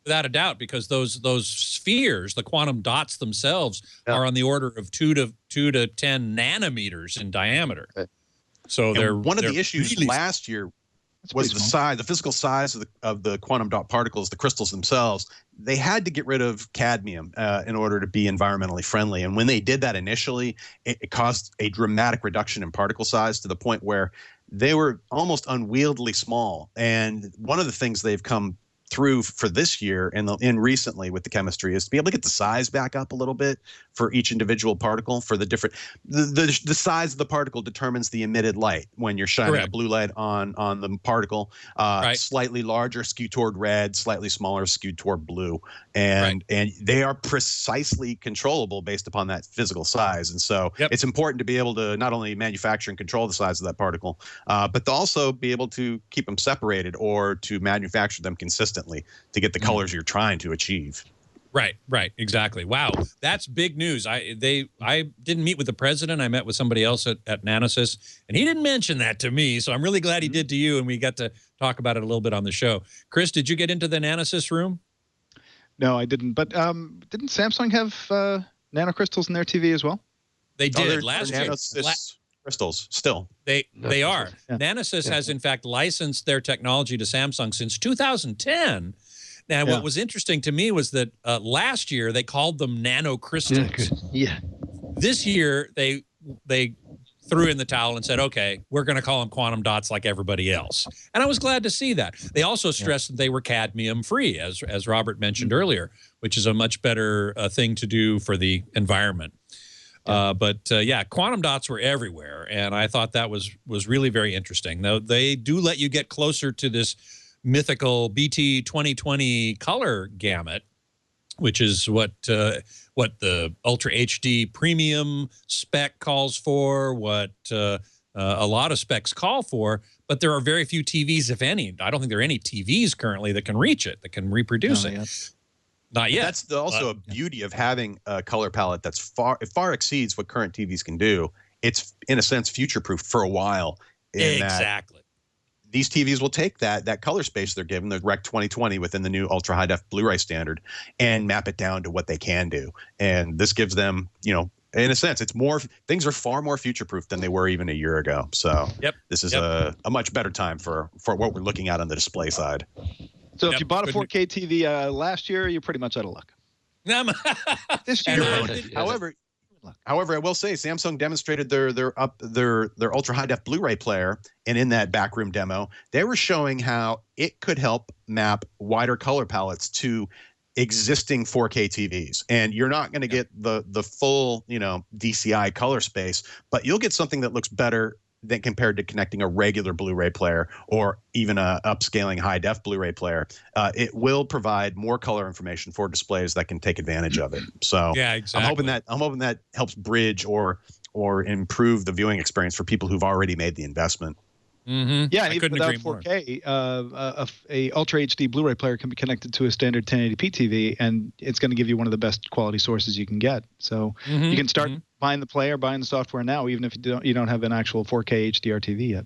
Without a doubt, because those spheres, the quantum dots themselves, are on the order of 2 to 10 nanometers in diameter. So one of the issues last year was the physical size of the quantum dot particles, the crystals themselves. They had to get rid of cadmium in order to be environmentally friendly. And when they did that initially, it caused a dramatic reduction in particle size to the point where they were almost unwieldily small. And one of the things they've come through for this year and recently with the chemistry is to be able to get the size back up a little bit for each individual particle. For the different the size of the particle determines the emitted light when you're shining a blue light on the particle. Slightly larger skewed toward red, slightly smaller skewed toward blue, and they are precisely controllable based upon that physical size. And so it's important to be able to not only manufacture and control the size of that particle, but to also be able to keep them separated or to manufacture them consistently consistently to get the colors you're trying to achieve. Right, exactly. Wow, that's big news. I didn't meet with the president. I met with somebody else at Nanosys, and he didn't mention that to me. So I'm really glad he did to you, and we got to talk about it a little bit on the show. Chris, did you get into the Nanosys room? No, I didn't. But didn't Samsung have nanocrystals in their TV as well? They did they're last year. Nanosys crystals still. They are. Yeah. Nanosys has in fact licensed their technology to Samsung since 2010. Now, what was interesting to me was that last year they called them nanocrystals. Yeah. This year they threw in the towel and said, okay, we're going to call them quantum dots like everybody else. And I was glad to see that. They also stressed that they were cadmium free, as Robert mentioned earlier, which is a much better thing to do for the environment. But quantum dots were everywhere, and I thought that was really very interesting. Now, they do let you get closer to this mythical BT 2020 color gamut, which is what the Ultra HD premium spec calls for, what a lot of specs call for, but there are very few TVs, if any. I don't think there are any TVs currently that can reach it, that can reproduce it. Not yet. That's also a beauty of having a color palette that's far exceeds what current TVs can do. It's, in a sense, future-proof for a while. Exactly. These TVs will take that color space they're given, the Rec 2020 within the new ultra high def Blu-ray standard, and map it down to what they can do. And this gives them, in a sense, things are far more future proof than they were even a year ago. So this is a much better time for what we're looking at on the display side. So if you bought a 4K TV last year, you're pretty much out of luck. This year, However, I will say Samsung demonstrated their ultra high def Blu-ray player, and in that backroom demo, they were showing how it could help map wider color palettes to existing 4K TVs. And you're not going to get the full, DCI color space, but you'll get something that looks better than compared to connecting a regular Blu-ray player or even a upscaling high-def Blu-ray player. It will provide more color information for displays that can take advantage of it. So exactly. I'm hoping that helps bridge or improve the viewing experience for people who've already made the investment. Mm-hmm. Yeah, and even without 4K, a Ultra HD Blu-ray player can be connected to a standard 1080p TV, and it's going to give you one of the best quality sources you can get. So you can start buying the player, buying the software now, even if you don't have an actual 4K HDR TV yet.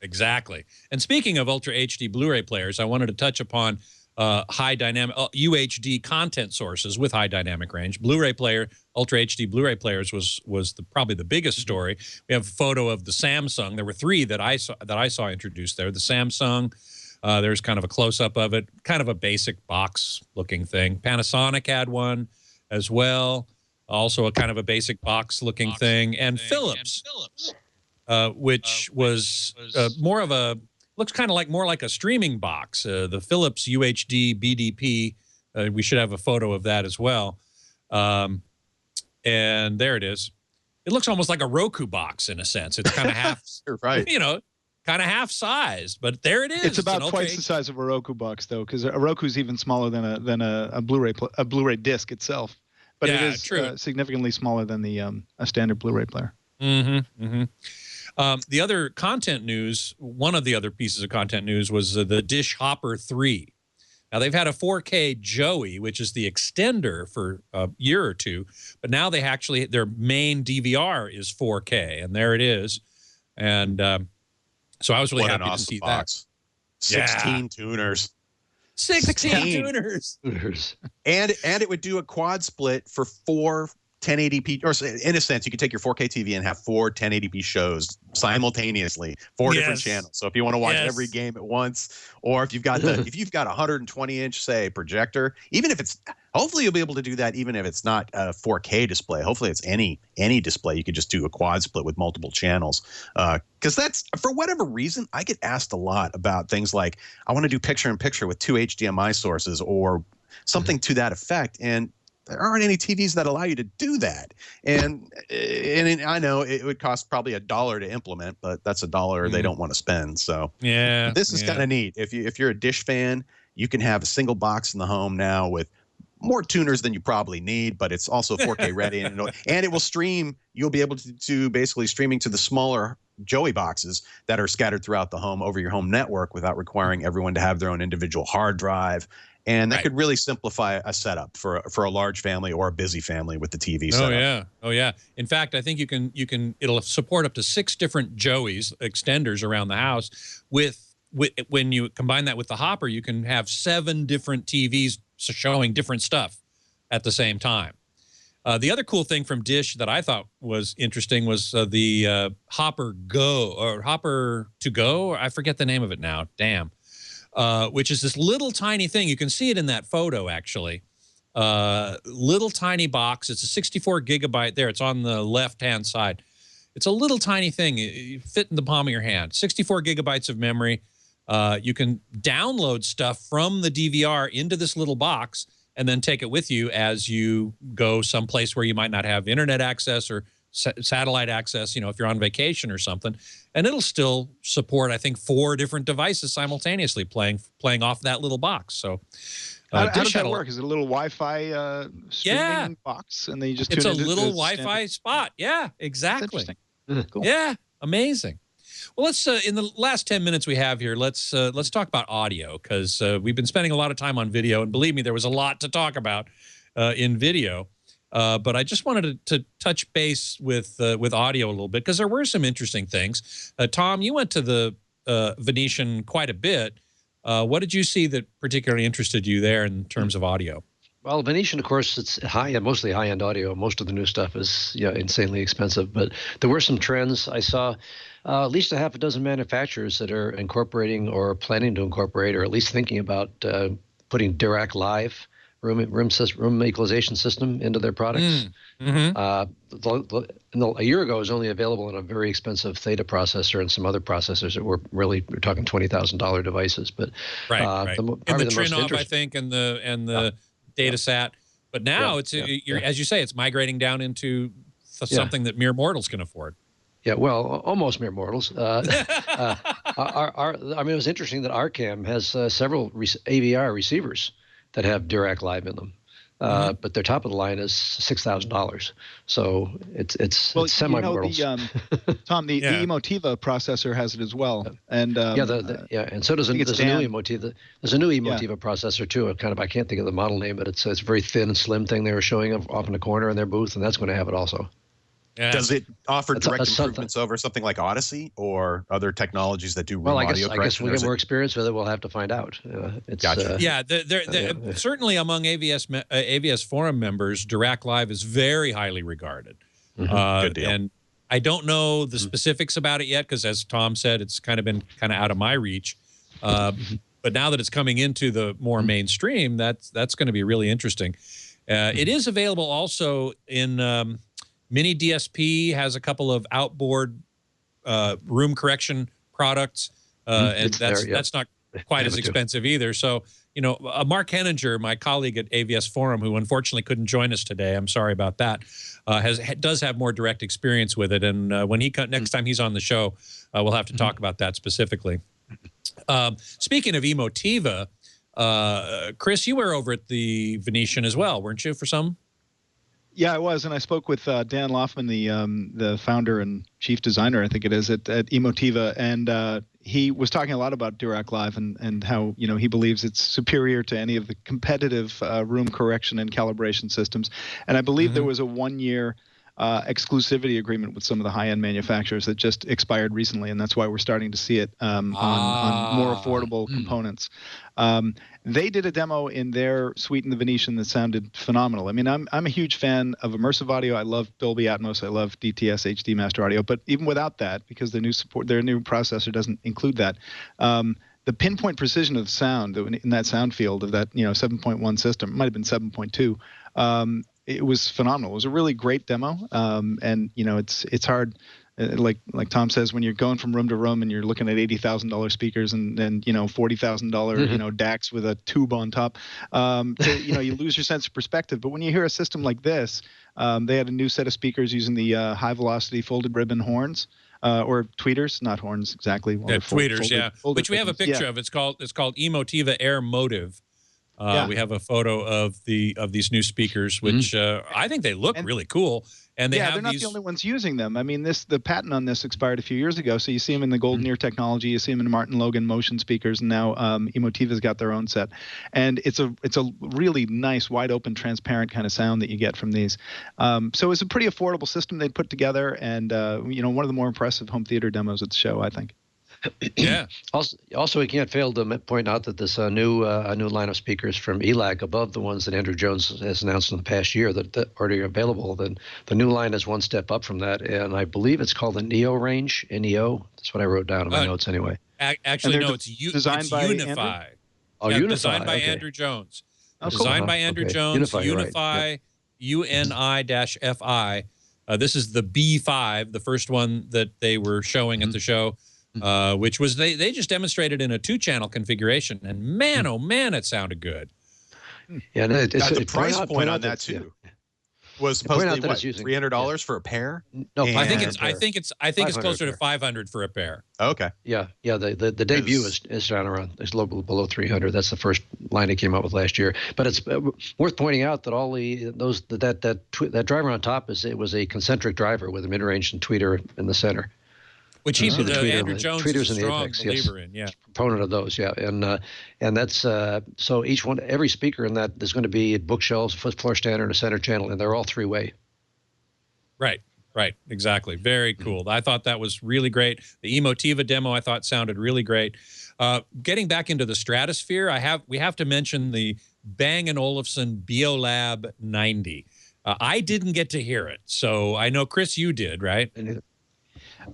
Exactly. And speaking of Ultra HD Blu-ray players, I wanted to touch upon high dynamic UHD content sources with high dynamic range. Blu-ray player, Ultra HD Blu-ray players was probably the biggest story. We have a photo of the Samsung. There were three that I saw introduced there. The Samsung, there's kind of a close-up of it, kind of a basic box-looking thing. Panasonic had one as well, also a kind of a basic box-looking thing. And Philips, which was more of a looks kind of more like a streaming box. The Philips UHD BDP. We should have a photo of that as well. And there it is. It looks almost like a Roku box in a sense. It's kind of half, right? Kind of half sized. But there it is. It's about twice the size of a Roku box, though, because a Roku's even smaller than a Blu-ray disc itself. But it is significantly smaller than a standard Blu-ray player. The other content news, one of the other pieces of content news was the Dish Hopper 3. Now, they've had a 4K Joey, which is the extender for a year or two, but now their main DVR is 4K, and there it is. And so I was really happy to see box. That. 16 tuners. 16 tuners. And it would do a quad split for 4 1080p, or in a sense, you could take your 4K TV and have 4 1080p shows simultaneously, 4 different channels. So if you want to watch every game at once, or if you've got a 120-inch, say, projector, even if it's, hopefully you'll be able to do that even if it's not a 4K display. Hopefully it's any display. You could just do a quad split with multiple channels. Because that's, for whatever reason, I get asked a lot about things like, I want to do picture-in-picture with 2 HDMI sources or something to that effect. And there aren't any TVs that allow you to do that. And I know it would cost probably $1 to implement, but that's $1 they don't want to spend. So this is kind of neat. If you're a Dish fan, you can have a single box in the home now with more tuners than you probably need, but it's also 4K ready, and it will stream. You'll be able to basically streaming to the smaller Joey boxes that are scattered throughout the home over your home network without requiring everyone to have their own individual hard drive. And that could really simplify a setup for a large family or a busy family with the TV setup. Oh yeah, oh yeah. In fact, I think it'll support up to 6 different Joeys extenders around the house. When you combine that with the hopper, you can have 7 different TVs showing different stuff at the same time. The other cool thing from Dish that I thought was interesting was the Hopper Go or Hopper to Go. I forget the name of it now. Damn. Which is this little tiny thing. You can see it in that photo, actually. Little tiny box. It's a 64 gigabyte there. It's on the left-hand side. It's a little tiny thing. You fit in the palm of your hand. 64 gigabytes of memory. You can download stuff from the DVR into this little box and then take it with you as you go someplace where you might not have internet access or satellite access, you know, if you're on vacation or something. And it'll still support, I think, 4 different devices simultaneously playing off that little box. So how does that work? Is it a little Wi-Fi streaming box? And then you just tune it's a into little the Wi-Fi spot. Yeah, exactly. That's interesting. Cool. Yeah, amazing. Well, let's in the last 10 minutes we have here, let's talk about audio, because we've been spending a lot of time on video, and believe me, there was a lot to talk about in video. But I just wanted to touch base with audio a little bit, because there were some interesting things. Tom, you went to the Venetian quite a bit. What did you see that particularly interested you there in terms of audio? Well, Venetian, of course, it's high-end, mostly high-end audio. Most of the new stuff is insanely expensive. But there were some trends. I saw at least a half a dozen manufacturers that are incorporating or planning to incorporate, or at least thinking about putting Dirac Live room equalization system into their products. A year ago, it was only available in a very expensive Theta processor and some other processors that we're talking $20,000 devices. But right. The Trinnov, I think, and the Datasat. But now it's as you say, it's migrating down into something that mere mortals can afford. Yeah, well, almost mere mortals. I mean, it was interesting that Arcam has several AVR receivers that have Dirac Live in them, but their top of the line is $6,000. So it's semi-mortals. Tom, the Emotiva processor has it as well, and and so does there's a new Emotiva. There's a new Emotiva processor too. I can't think of the model name, but it's a very thin and slim thing they were showing off in the corner in their booth, and that's going to have it also. Yeah. Does it offer direct improvements over something like Odyssey or other technologies that do room audio correction? I guess we get more experience with it. We'll have to find out. Gotcha. Certainly among AVS forum members, Dirac Live is very highly regarded. Good deal. And I don't know the specifics about it yet, because as Tom said, it's kind of been out of my reach. But now that it's coming into the more mainstream, that's going to be really interesting. It is available also in Mini DSP has a couple of outboard room correction products, and that's not quite as expensive either. So, you know, Mark Henninger, my colleague at AVS Forum, who unfortunately couldn't join us today, I'm sorry about that, does have more direct experience with it. And when next time he's on the show, we'll have to talk about that specifically. Speaking of Emotiva, Chris, you were over at the Venetian as well, weren't you, for some? Yeah, I was, and I spoke with Dan Loffman, the founder and chief designer, I think it is, at Emotiva, and he was talking a lot about Dirac Live and how, you know, he believes it's superior to any of the competitive room correction and calibration systems. And I believe there was a 1-year exclusivity agreement with some of the high-end manufacturers that just expired recently, and that's why we're starting to see it on more affordable components. They did a demo in their suite in the Venetian that sounded phenomenal. I mean, I'm a huge fan of immersive audio. I love Dolby Atmos. I love DTS HD Master Audio. But even without that, because their new processor doesn't include that, the pinpoint precision of the sound in that sound field of that 7.1 system, it might have been 7.2. It was phenomenal. It was a really great demo, and it's hard. Like Tom says, when you're going from room to room and you're looking at $80,000 speakers and $40,000 DACs with a tube on top, you lose your sense of perspective. But when you hear a system like this, they had a new set of speakers using the high velocity folded ribbon horns. Or tweeters, not horns exactly. Tweeters, which we have a picture of. It's called Emotiva Air Motive. We have a photo of these new speakers, which I think they look really cool. And they have they're not these, the only ones using them. I mean, the patent on this expired a few years ago, so you see them in the Golden Ear technology, you see them in Martin Logan motion speakers, and now Emotiva's got their own set. And it's a really nice, wide open, transparent kind of sound that you get from these. So it's a pretty affordable system they'd put together, and one of the more impressive home theater demos at the show, I think. Yeah. Also, we can't fail to point out that this new line of speakers from ELAC, above the ones that Andrew Jones has announced in the past year that already are available, then the new line is one step up from that, and I believe it's called the Neo range, NEO. That's what I wrote down in my notes anyway. Actually, no, it's designed by Unify. Andrew? Oh, Unify. Designed by okay. Andrew Jones. Oh, cool. Designed by Andrew Jones. Unify, right. Uni-FI. This is the B5, the first one that they were showing at the show. Which was they just demonstrated in a 2-channel configuration, and man, oh man, it sounded good. Yeah, and the price point on that too was supposedly what, $300 for a pair? No, I think it's closer to 500 for a pair. Okay. Yeah. The debut is down around below 300. That's the first line it came out with last year. But it's worth pointing out that all that driver on top was a concentric driver with a mid-range and tweeter in the center. Which Andrew Jones is a strong believer in, yeah. Proponent of those, yeah, and that's so every speaker in that there's going to be bookshelves, floor standard, and a center channel, and they're all 3-way. Right, exactly. Very cool. I thought that was really great. The Emotiva demo I thought sounded really great. Getting back into the stratosphere, we have to mention the Bang & Olufsen BioLab 90. I didn't get to hear it, so I know Chris, you did, right?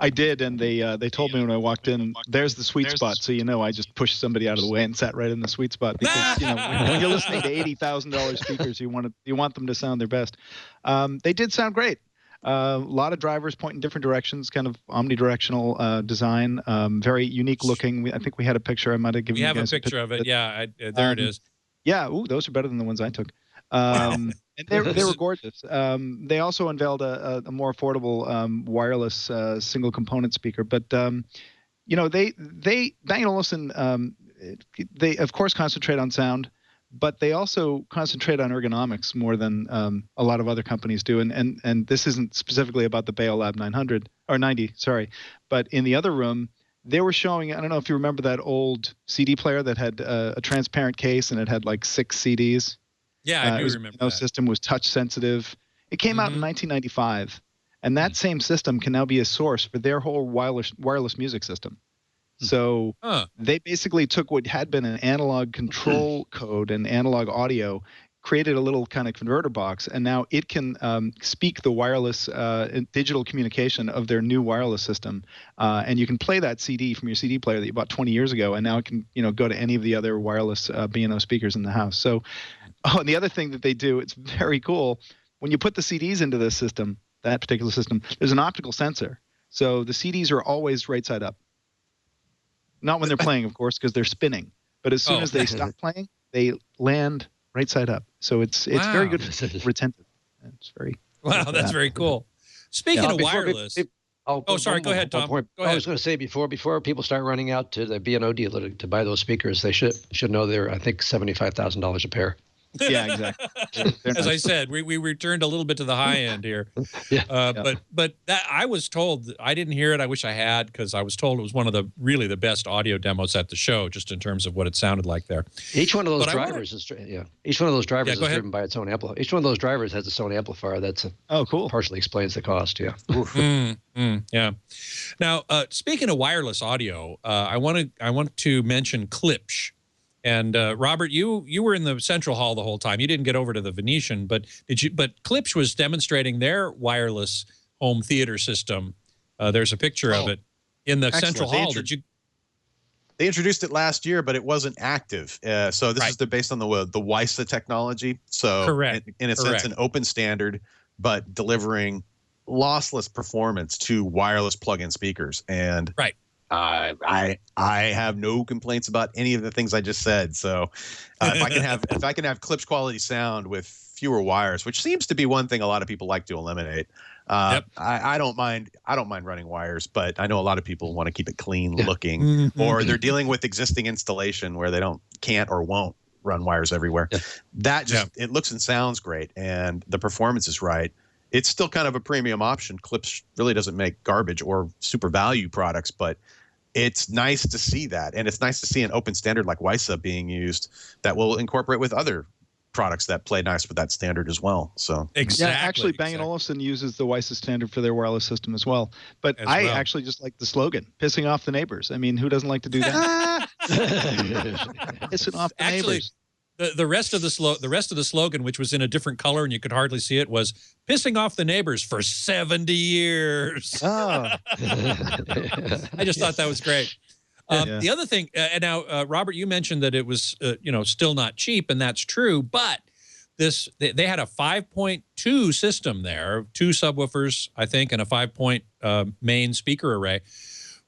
I did, and they told me when I walked in, there's the sweet spot. So I just pushed somebody out of the way and sat right in the sweet spot, because when you're listening to $80,000 speakers, you want them to sound their best. They did sound great. A lot of drivers pointing different directions, kind of omnidirectional design, very unique looking. I think we had a picture. I might have given you guys a picture of it. Yeah, there it is. Yeah, those are better than the ones I took. And they were gorgeous. They also unveiled a more affordable wireless single component speaker. But Bang & Olufsen, they of course concentrate on sound, but they also concentrate on ergonomics more than a lot of other companies do. And this isn't specifically about the BioLab 90, sorry, but in the other room, they were showing, I don't know if you remember that old CD player that had a transparent case and it had like 6 CDs. Yeah, I do remember that. System was touch sensitive. It came out in 1995, and that same system can now be a source for their whole wireless music system. So they basically took what had been an analog control code and analog audio, created a little kind of converter box, and now it can speak the wireless digital communication of their new wireless system. And you can play that CD from your CD player that you bought 20 years ago, and now it can go to any of the other wireless B&O speakers in the house. So, and the other thing that they do, it's very cool. When you put the CDs into this system, that particular system, there's an optical sensor. So the CDs are always right side up. Not when they're playing, of course, because they're spinning. But as soon as they stop playing, they land right side up. So it's very good for retentive. It's very that's very cool. Speaking of wireless. Sorry. Go ahead, Tom. Go ahead. I was going to say before people start running out to the B&O dealer to buy those speakers, they should know they're, I think, $75,000 a pair. Yeah, exactly. As I said, we returned a little bit to the high end here. But that I was told, I didn't hear it. I wish I had, because I was told it was one of the best audio demos at the show, just in terms of what it sounded like there. Each one of those drivers is driven by its own amplifier. Each one of those drivers has its own amplifier. That's cool. Partially explains the cost. Yeah. Yeah. Now, speaking of wireless audio, I want to mention Klipsch. And Robert, you were in the central hall the whole time. You didn't get over to the Venetian, but But Klipsch was demonstrating their wireless home theater system. There's a picture of it in the central hall. They introduced it last year, but it wasn't active. So this is based on the WISA technology. So correct. In a sense, an open standard, but delivering lossless performance to wireless plug-in speakers. And I have no complaints about any of the things I just said. So if I can have Klipsch quality sound with fewer wires, which seems to be one thing a lot of people like to eliminate. I don't mind running wires, but I know a lot of people want to keep it clean looking, or they're dealing with existing installation where they can't or won't run wires everywhere. That just it looks and sounds great, and the performance is right. it's still kind of a premium option. Klipsch really doesn't make garbage or super value products, but it's nice to see that. And it's nice to see an open standard like WISA being used that will incorporate with other products that play nice with that standard as well. So exactly. Yeah, actually, Bang & Olufsen uses the WISA standard for their wireless system as well. But I actually just like the slogan, pissing off the neighbors. I mean, who doesn't like to do that? Pissing off the neighbors. The rest of the slogan, which was in a different color and you could hardly see it, was pissing off the neighbors for 70 years. Oh. I just thought that was great. The other thing, and now, Robert, you mentioned that it was, still not cheap, and that's true, but they had a 5.2 system there, 2 subwoofers, I think, and a 5-point main speaker array,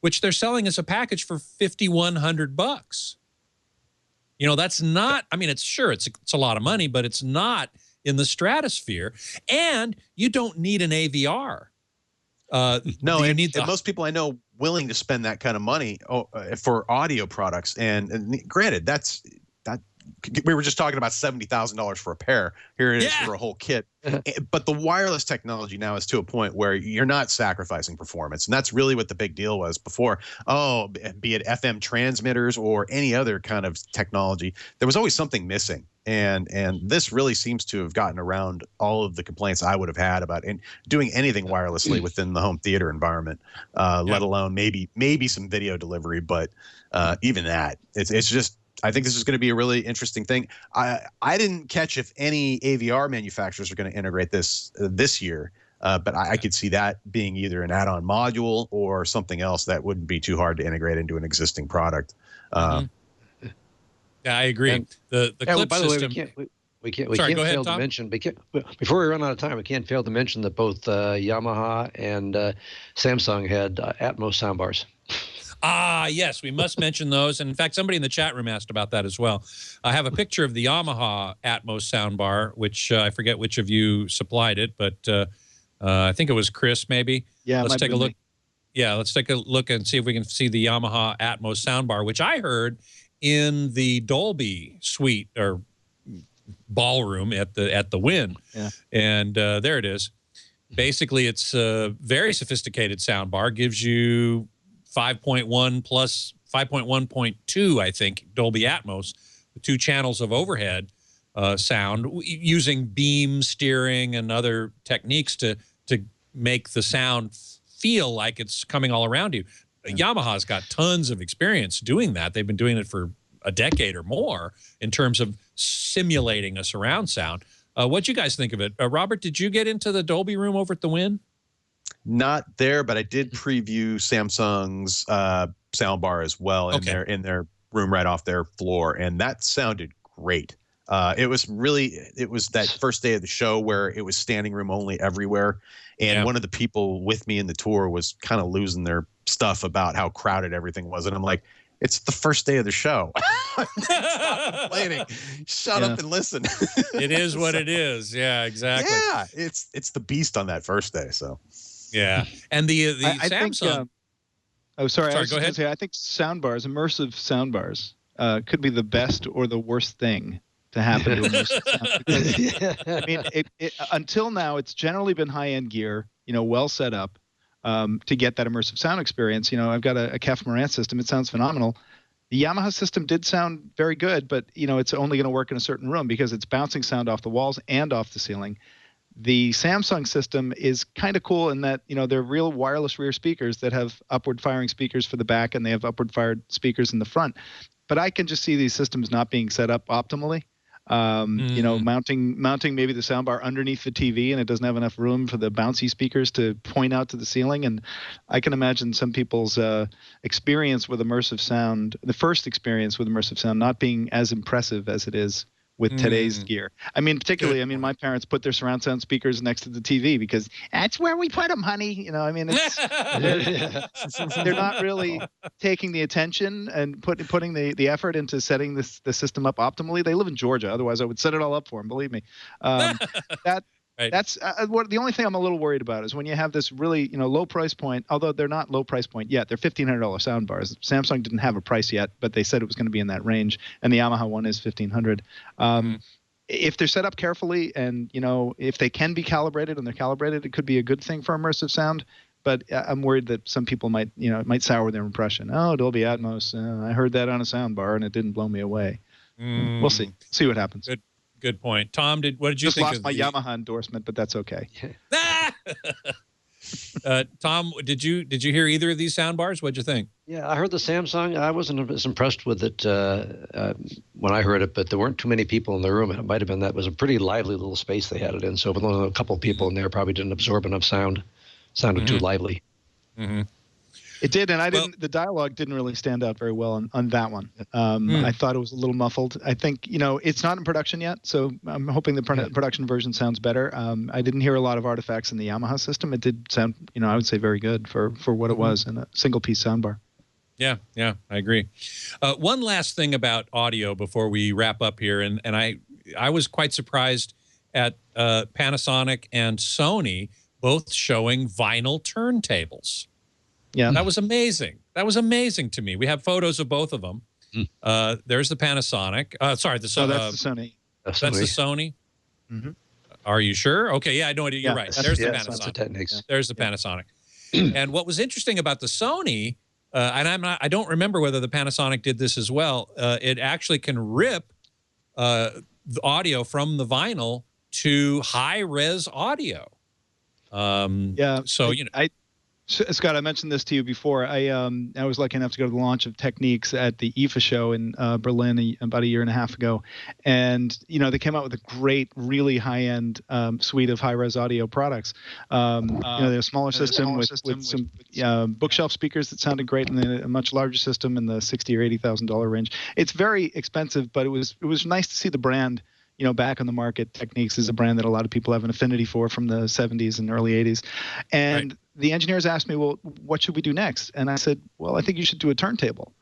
which they're selling as a package for $5,100. That's not, I mean, it's a lot of money, but it's not in the stratosphere, and you don't need an AVR. No, and most people I know willing to spend that kind of money for audio products. And granted, we were just talking about $70,000 for a pair. Here it is for a whole kit. But the wireless technology now is to a point where you're not sacrificing performance. And that's really what the big deal was before. Oh, be it FM transmitters or any other kind of technology, there was always something missing. And this really seems to have gotten around all of the complaints I would have had about doing anything wirelessly within the home theater environment, let alone maybe some video delivery. But even that, it's just, I think this is going to be a really interesting thing. I didn't catch if any AVR manufacturers are going to integrate this year, but I could see that being either an add-on module or something else that wouldn't be too hard to integrate into an existing product. Yeah, I agree. And the Klipsch system. We can't fail to mention. Before we run out of time, we can't fail to mention that both Yamaha and Samsung had Atmos soundbars. Ah, yes, we must mention those. And in fact, somebody in the chat room asked about that as well. I have a picture of the Yamaha Atmos soundbar, which I forget which of you supplied it, but I think it was Chris, maybe. Yeah, let's take a look. Yeah, let's take a look and see if we can see the Yamaha Atmos soundbar, which I heard in the Dolby suite or ballroom at the Wynn. Yeah. And there it is. Basically, it's a very sophisticated soundbar. Gives you 5.1 plus 5.1.2, I think, Dolby Atmos, with 2 channels of overhead sound, using beam steering and other techniques to make the sound feel like it's coming all around you. Yamaha's got tons of experience doing that. They've been doing it for a decade or more in terms of simulating a surround sound. What'd you guys think of it? Robert, did you get into the Dolby room over at the Wynn? Not there, but I did preview Samsung's soundbar as well in their room right off their floor, and that sounded great. It was that first day of the show where it was standing room only everywhere, and one of the people with me in the tour was kind of losing their stuff about how crowded everything was, and I'm like, it's the first day of the show. Stop complaining. Shut up and listen. It is what it is. Yeah, exactly. Yeah, it's the beast on that first day. So. Yeah, and the Samsung. Sorry, go ahead. I think soundbars, immersive soundbars, could be the best or the worst thing to happen to immersive sound. Because, I mean, until now, it's generally been high-end gear, well set up to get that immersive sound experience. I've got a Kef Marantz system. It sounds phenomenal. The Yamaha system did sound very good, but, it's only going to work in a certain room because it's bouncing sound off the walls and off the ceiling. The Samsung system is kind of cool in that, they're real wireless rear speakers that have upward firing speakers for the back, and they have upward fired speakers in the front. But I can just see these systems not being set up optimally. Mounting maybe the soundbar underneath the TV, and it doesn't have enough room for the bouncy speakers to point out to the ceiling. And I can imagine some people's experience with immersive sound, the first experience with immersive sound, not being as impressive as it is with today's gear. I mean, particularly, my parents put their surround sound speakers next to the TV because that's where we put them, honey. They're not really taking the attention and putting the effort into setting the system up optimally. They live in Georgia. Otherwise, I would set it all up for them, believe me. Right. That's the only thing I'm a little worried about is when you have this really, low price point, although they're not low price point yet. They're $1,500 soundbars. Samsung didn't have a price yet, but they said it was going to be in that range, and the Yamaha one is $1,500. if they're set up carefully and, if they can be calibrated and they're calibrated, it could be a good thing for immersive sound. But I'm worried that some people might, it might sour their impression. Oh, Dolby Atmos. I heard that on a sound bar and it didn't blow me away. We'll see. See what happens. Good point. Tom, what did you think of my Yamaha endorsement, but that's okay. Tom, did you hear either of these sound bars? What'd you think? Yeah, I heard the Samsung. I wasn't as impressed with it when I heard it, but there weren't too many people in the room. It might have been that it was a pretty lively little space they had it in. So with only a couple of people in there, probably didn't absorb enough sound. Sounded too lively. It did, and the dialogue didn't really stand out very well on that one. I thought it was a little muffled. I think, it's not in production yet, so I'm hoping the production version sounds better. I didn't hear a lot of artifacts in the Yamaha system. It did sound, I would say very good for what it was in a single-piece soundbar. Yeah, I agree. One last thing about audio before we wrap up here, and I was quite surprised at Panasonic and Sony both showing vinyl turntables. Yeah, that was amazing. That was amazing to me. We have photos of both of them. There's the Panasonic. Sorry, that's the Sony. That's the Sony. Are you sure? Okay, yeah, I know. You're right. There's the Panasonic. There's the Panasonic. And what was interesting about the Sony, and I don't remember whether the Panasonic did this as well. It actually can rip the audio from the vinyl to high-res audio. So Scott, I mentioned this to you before. I was lucky enough to go to the launch of Techniques at the IFA show in Berlin about a year and a half ago, and they came out with a great, really high-end suite of high-res audio products. They're a smaller system with some bookshelf speakers that sounded great, and then a much larger system in the $60,000 or $80,000 range. It's very expensive, but it was nice to see the brand back on the market. Techniques is a brand that a lot of people have an affinity for from the 70s and early 80s. And the engineers asked me, well, what should we do next? And I said, well, I think you should do a turntable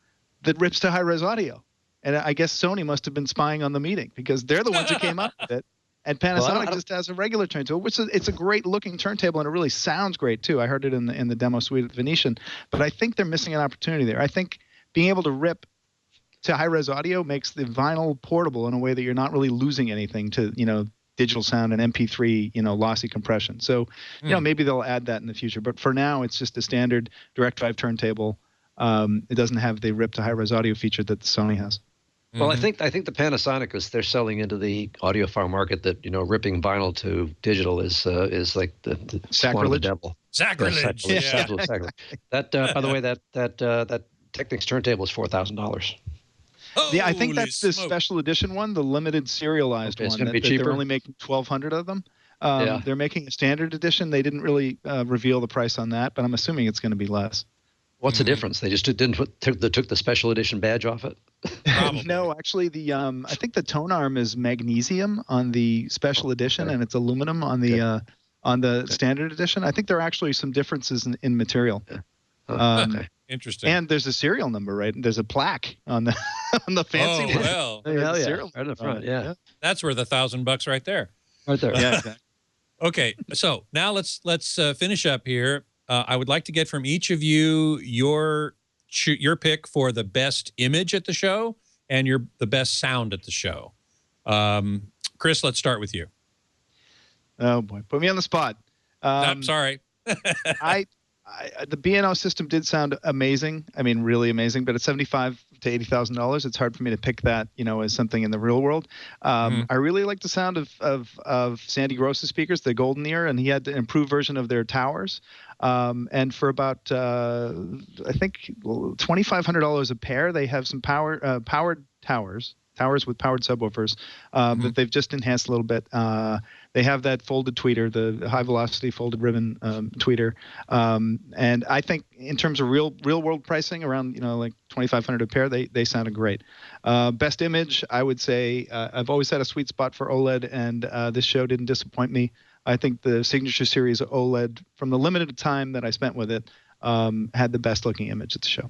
that rips to high-res audio. And I guess Sony must have been spying on the meeting because they're the ones who came up with it. And Panasonic just has a regular turntable, which it's a great-looking turntable, and it really sounds great, too. I heard it in the demo suite at Venetian. But I think they're missing an opportunity there. I think being able to rip to high-res audio makes the vinyl portable in a way that you're not really losing anything to, digital sound and MP3, lossy compression. So, maybe they'll add that in the future. But for now, it's just a standard direct drive turntable. It doesn't have the rip to high-res audio feature that the Sony has. Well, I think the Panasonic they're selling into the audiophile market that ripping vinyl to digital is like the sacrilege. The devil. Sacrilege. Yeah, sacrilege. That by the way, that Technics turntable is $4,000. Yeah, I think that's the special edition one, the limited serialized one. It's going to be cheaper. They're only making 1,200 of them. They're making a standard edition. They didn't really reveal the price on that, but I'm assuming it's going to be less. What's the difference? They just took the special edition badge off it? No, actually, I think the tone arm is magnesium on the special edition, and it's aluminum on the standard edition. I think there are actually some differences in material. Okay. Interesting. And there's a serial number, right? There's a plaque on the fancy one. Well, right in the front. Yeah, that's worth $1,000 right there. Right there. Yeah. Exactly. Okay, so now let's finish up here. I would like to get from each of you your pick for the best image at the show and the best sound at the show. Chris, let's start with you. Oh boy, put me on the spot. I'm sorry. The B&O system did sound amazing. I mean, really amazing. But at $75,000 to $80,000, it's hard for me to pick that, as something in the real world. I really like the sound of Sandy Gross's speakers, the Golden Ear, and he had an improved version of their towers. And for about I think $2,500 a pair, they have some powered towers with powered subwoofers that they've just enhanced a little bit. They have that folded tweeter, the high velocity folded ribbon tweeter. And I think in terms of real world pricing around, like $2,500 a pair, they sounded great. Best image, I would say I've always had a sweet spot for OLED, and this show didn't disappoint me. I think the Signature Series OLED, from the limited time that I spent with it, had the best looking image at the show.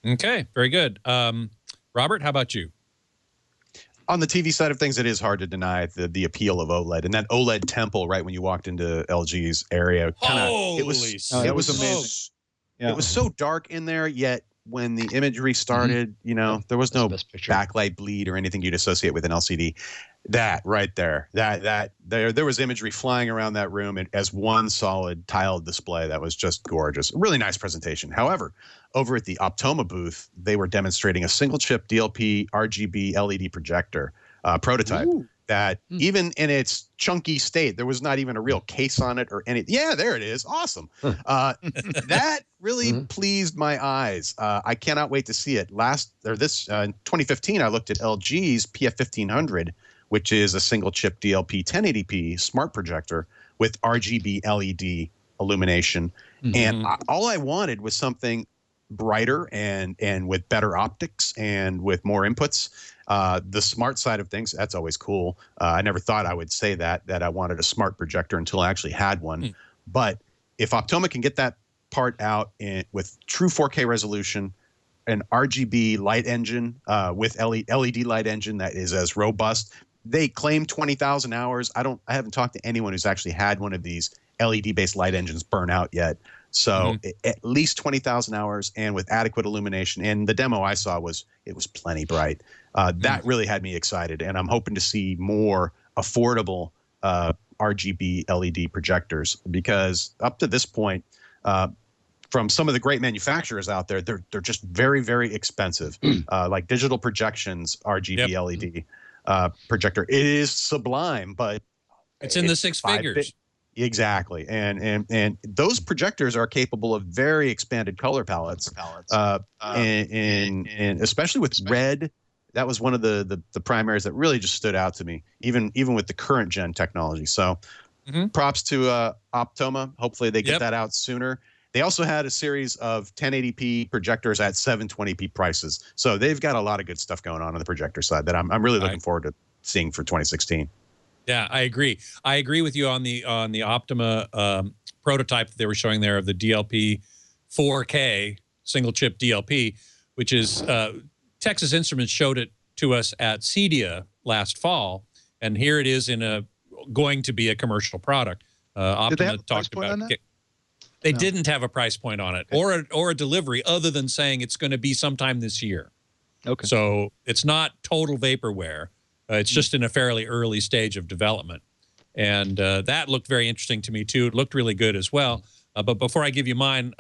Okay, very good. Robert, how about you? On the TV side of things, it is hard to deny the appeal of OLED, and that OLED temple right when you walked into LG's area. It was amazing. It was so dark in there, yet when the imagery started, there was no backlight bleed or anything you'd associate with an LCD. That right there, there was imagery flying around that room as one solid tiled display that was just gorgeous. Really nice presentation. However, over at the Optoma booth, they were demonstrating a single chip DLP RGB LED projector prototype. Ooh. That even in its chunky state, there was not even a real case on it or any. Yeah, there it is. Awesome. That really pleased my eyes. I cannot wait to see it. In 2015, I looked at LG's PF1500, which is a single chip DLP 1080p smart projector with RGB LED illumination. And all I wanted was something brighter and with better optics and with more inputs. The smart side of things, that's always cool. I never thought I would say that I wanted a smart projector until I actually had one. But if Optoma can get that part out with true 4K resolution, an RGB light engine with LED light engine that is as robust. They claim 20,000 hours. I haven't talked to anyone who's actually had one of these LED-based light engines burn out yet. So at least 20,000 hours and with adequate illumination. And the demo I saw was plenty bright. That really had me excited. And I'm hoping to see more affordable RGB LED projectors, because up to this point, from some of the great manufacturers out there, they're just very, very expensive. Like Digital Projections RGB LED projector. It is sublime, but it's in the six figures. Exactly, and those projectors are capable of very expanded color palettes, and especially with red. That was one of the primaries that really just stood out to me, even with the current gen technology. So, props to Optoma. Hopefully, they get that out sooner. They also had a series of 1080p projectors at 720p prices. So they've got a lot of good stuff going on the projector side that I'm really looking forward to seeing for 2016. Yeah, I agree. I agree with you on the Optima prototype that they were showing there of the DLP 4K single chip DLP, which is Texas Instruments showed it to us at CEDIA last fall, and here it is going to be a commercial product. Optima talked about it. They didn't have a price point on it or a delivery other than saying it's going to be sometime this year. Okay. So it's not total vaporware. It's just in a fairly early stage of development. And that looked very interesting to me, too. It looked really good as well. But before I give you mine,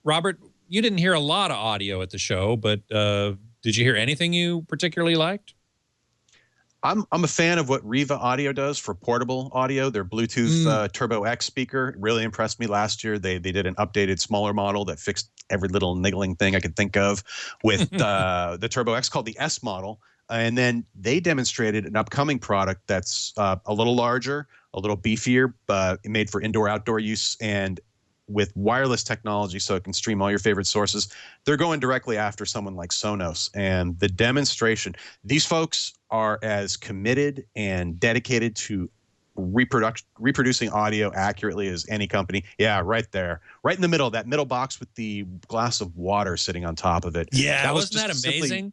Robert, you didn't hear a lot of audio at the show, but did you hear anything you particularly liked? I'm a fan of what Riva Audio does for portable audio. Their Bluetooth Turbo X speaker really impressed me last year. They did an updated, smaller model that fixed every little niggling thing I could think of with the Turbo X, called the S model. And then they demonstrated an upcoming product that's a little larger, a little beefier, made for indoor-outdoor use, and with wireless technology so it can stream all your favorite sources. They're going directly after someone like Sonos. And the demonstration, these folks are as committed and dedicated to reproducing audio accurately as any company. Yeah, right there. Right in the middle, that middle box with the glass of water sitting on top of it. Yeah, wasn't that amazing?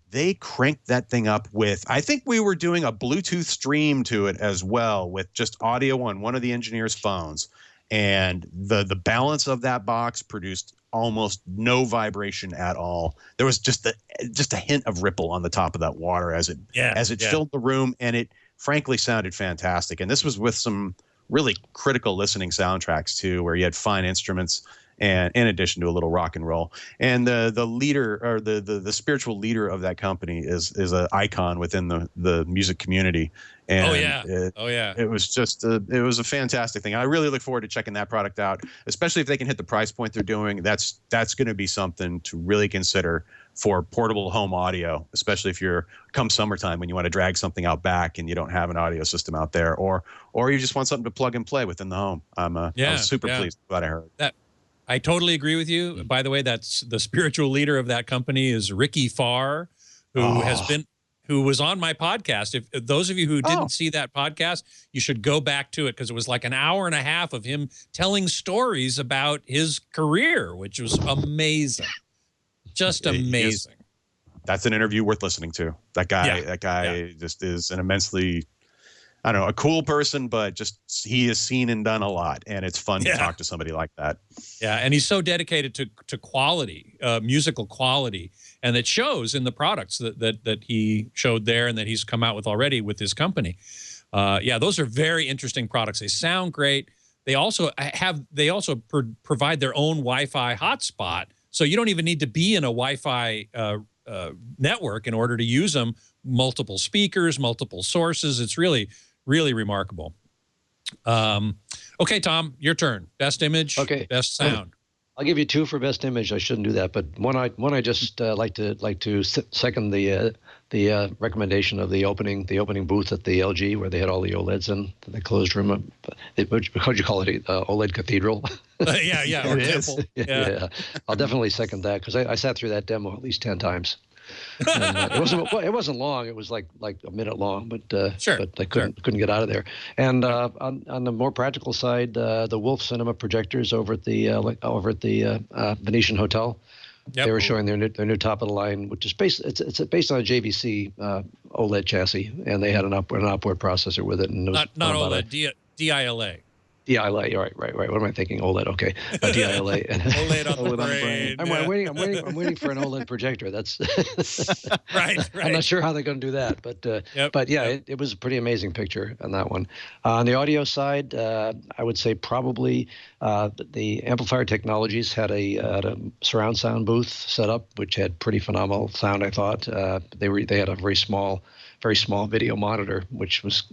They cranked that thing up with, I think we were doing a Bluetooth stream to it as well, with just audio on one of the engineers' phones. And the balance of that box produced almost no vibration at all. There was just a hint of ripple on the top of that water as it filled the room, and it frankly sounded fantastic. And this was with some really critical listening soundtracks too, where you had fine instruments, and in addition to a little rock and roll. And the leader, or the spiritual leader of that company is an icon within the music community. And it was just it was a fantastic thing. I really look forward to checking that product out, especially if they can hit the price point they're doing. That's going to be something to really consider for portable home audio, especially if you're come summertime when you want to drag something out back and you don't have an audio system out there, or you just want something to plug and play within the home. I was super pleased with what I heard. I totally agree with you. By the way, that's the spiritual leader of that company is Ricky Farr, who was on my podcast. If those of you who didn't see that podcast, you should go back to it, because it was like an hour and a half of him telling stories about his career, which was amazing. Just amazing. That's an interview worth listening to. That guy just is an immensely, I don't know, a cool person, but just he has seen and done a lot, and it's fun to talk to somebody like that. Yeah, and he's so dedicated to quality, musical quality, and it shows in the products that he showed there and that he's come out with already with his company. Yeah, those are very interesting products. They sound great. They also provide their own Wi-Fi hotspot, so you don't even need to be in a Wi-Fi network in order to use them. Multiple speakers, multiple sources. It's really, really remarkable. Okay, Tom, your turn. Best image, okay. Best sound. I'll give you 2 for best image. I shouldn't do that, but one I just like to second the recommendation of the opening booth at the LG where they had all the OLEDs in the closed room. How'd you call it? OLED cathedral. Yeah, or temple. Yeah. I'll definitely second that because I sat through that demo at least 10 times. And, it wasn't long. It was like a minute long, but sure, but I couldn't get out of there. And on the more practical side, the Wolf Cinema projectors over at the Venetian Hotel, they were showing their new top of the line, which is based on a JVC OLED chassis, and they had an upward processor with it. And it was not OLED, DILA. DILA, right. What am I thinking? OLED, okay. DILA. OLED on the brain. I'm waiting for an OLED projector. That's right. I'm not sure how they're going to do that, but yeah, it was a pretty amazing picture on that one. On the audio side, I would say probably the Amplifier Technologies had a surround sound booth set up, which had pretty phenomenal sound. I thought they had a very small video monitor, which was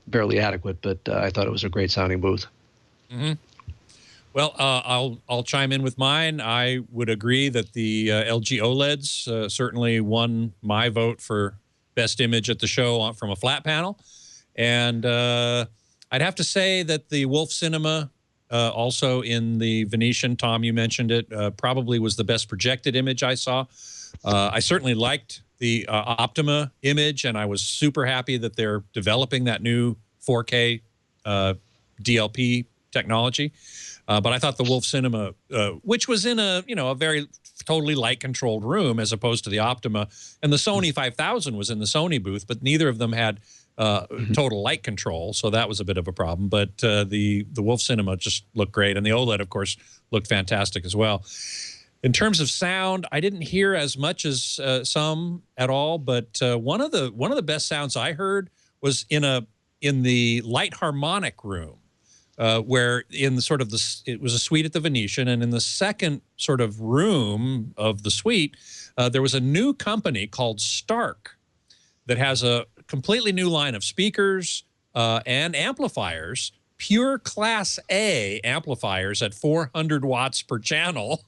barely adequate, but I thought it was a great sounding booth. Mm-hmm. Well, I'll chime in with mine. I would agree that the LG OLEDs certainly won my vote for best image at the show from a flat panel, and I'd have to say that the Wolf Cinema, also in the Venetian, Tom, you mentioned it, probably was the best projected image I saw. I certainly liked the Optima image, and I was super happy that they're developing that new 4K DLP technology. But I thought the Wolf Cinema, which was in a very totally light controlled room as opposed to the Optima, and the Sony 5000 was in the Sony booth, but neither of them had total light control, so that was a bit of a problem. But the Wolf Cinema just looked great, and the OLED, of course, looked fantastic as well. In terms of sound, I didn't hear as much as some at all, but one of the best sounds I heard was in the light harmonic room, where in the sort of it was a suite at the Venetian, and in the second sort of room of the suite, there was a new company called Stark that has a completely new line of speakers and amplifiers, pure Class A amplifiers at 400 watts per channel.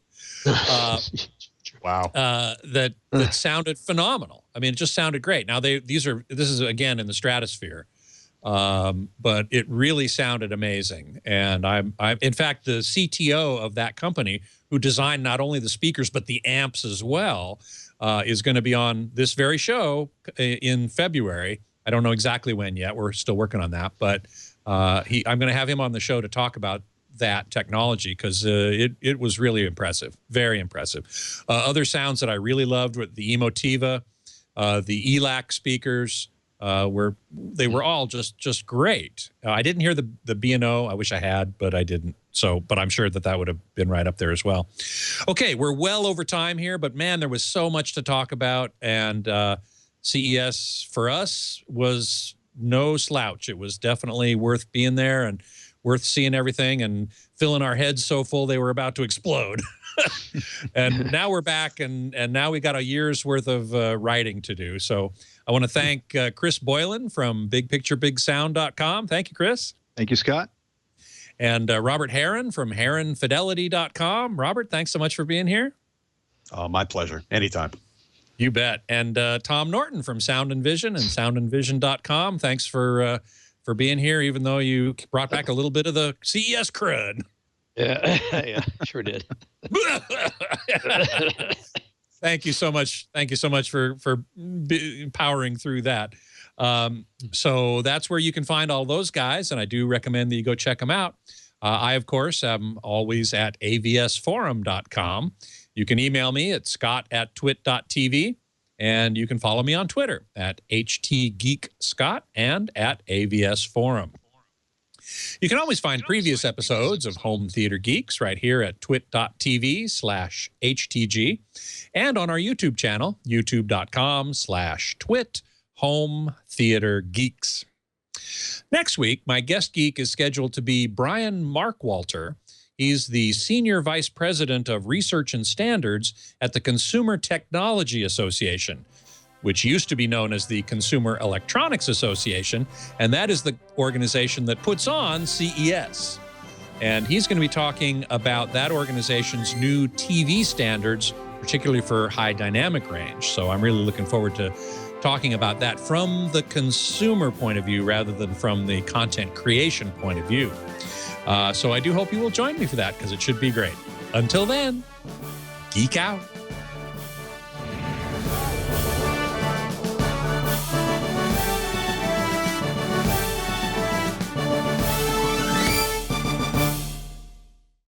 Wow. That sounded phenomenal. I mean, it just sounded great. Now this is again in the stratosphere, but it really sounded amazing. And I'm in fact, the CTO of that company, who designed not only the speakers but the amps as well, is going to be on this very show in February. I don't know exactly when yet. We're still working on that, but I'm going to have him on the show to talk about that technology, because it was really impressive, very impressive. Other sounds that I really loved were the Emotiva, the ELAC speakers. They were all just great. I didn't hear the B&O. I wish I had, but I didn't. But I'm sure that would have been right up there as well. Okay, we're well over time here, but man, there was so much to talk about, and CES for us was no slouch. It was definitely worth being there and worth seeing everything and filling our heads so full they were about to explode. And now we're back, and now we got a year's worth of writing to do. So I want to thank Chris Boylan from BigPictureBigSound.com. Thank you, Chris. Thank you, Scott. And Robert Heron from HeronFidelity.com. Robert, thanks so much for being here. My pleasure. Anytime. You bet. And Tom Norton from Sound and Vision and SoundandVision.com. Thanks for being here, even though you brought back a little bit of the CES crud. Yeah, sure did. Thank you so much. Thank you so much for powering through that. So that's where you can find all those guys, and I do recommend that you go check them out. I, of course, am always at avsforum.com. You can email me at scott@twit.tv, and you can follow me on Twitter at htgeekscott and at avsforum. You can always find previous episodes of Home Theater Geeks right here at twit.tv/HTG and on our YouTube channel, youtube.com/twit Home Theater Geeks. Next week, my guest geek is scheduled to be Brian Markwalter. He's the Senior Vice President of Research and Standards at the Consumer Technology Association, which used to be known as the Consumer Electronics Association, and that is the organization that puts on CES. And he's going to be talking about that organization's new TV standards, particularly for high dynamic range. So I'm really looking forward to talking about that from the consumer point of view rather than from the content creation point of view. So I do hope you will join me for that, because it should be great. Until then, geek out.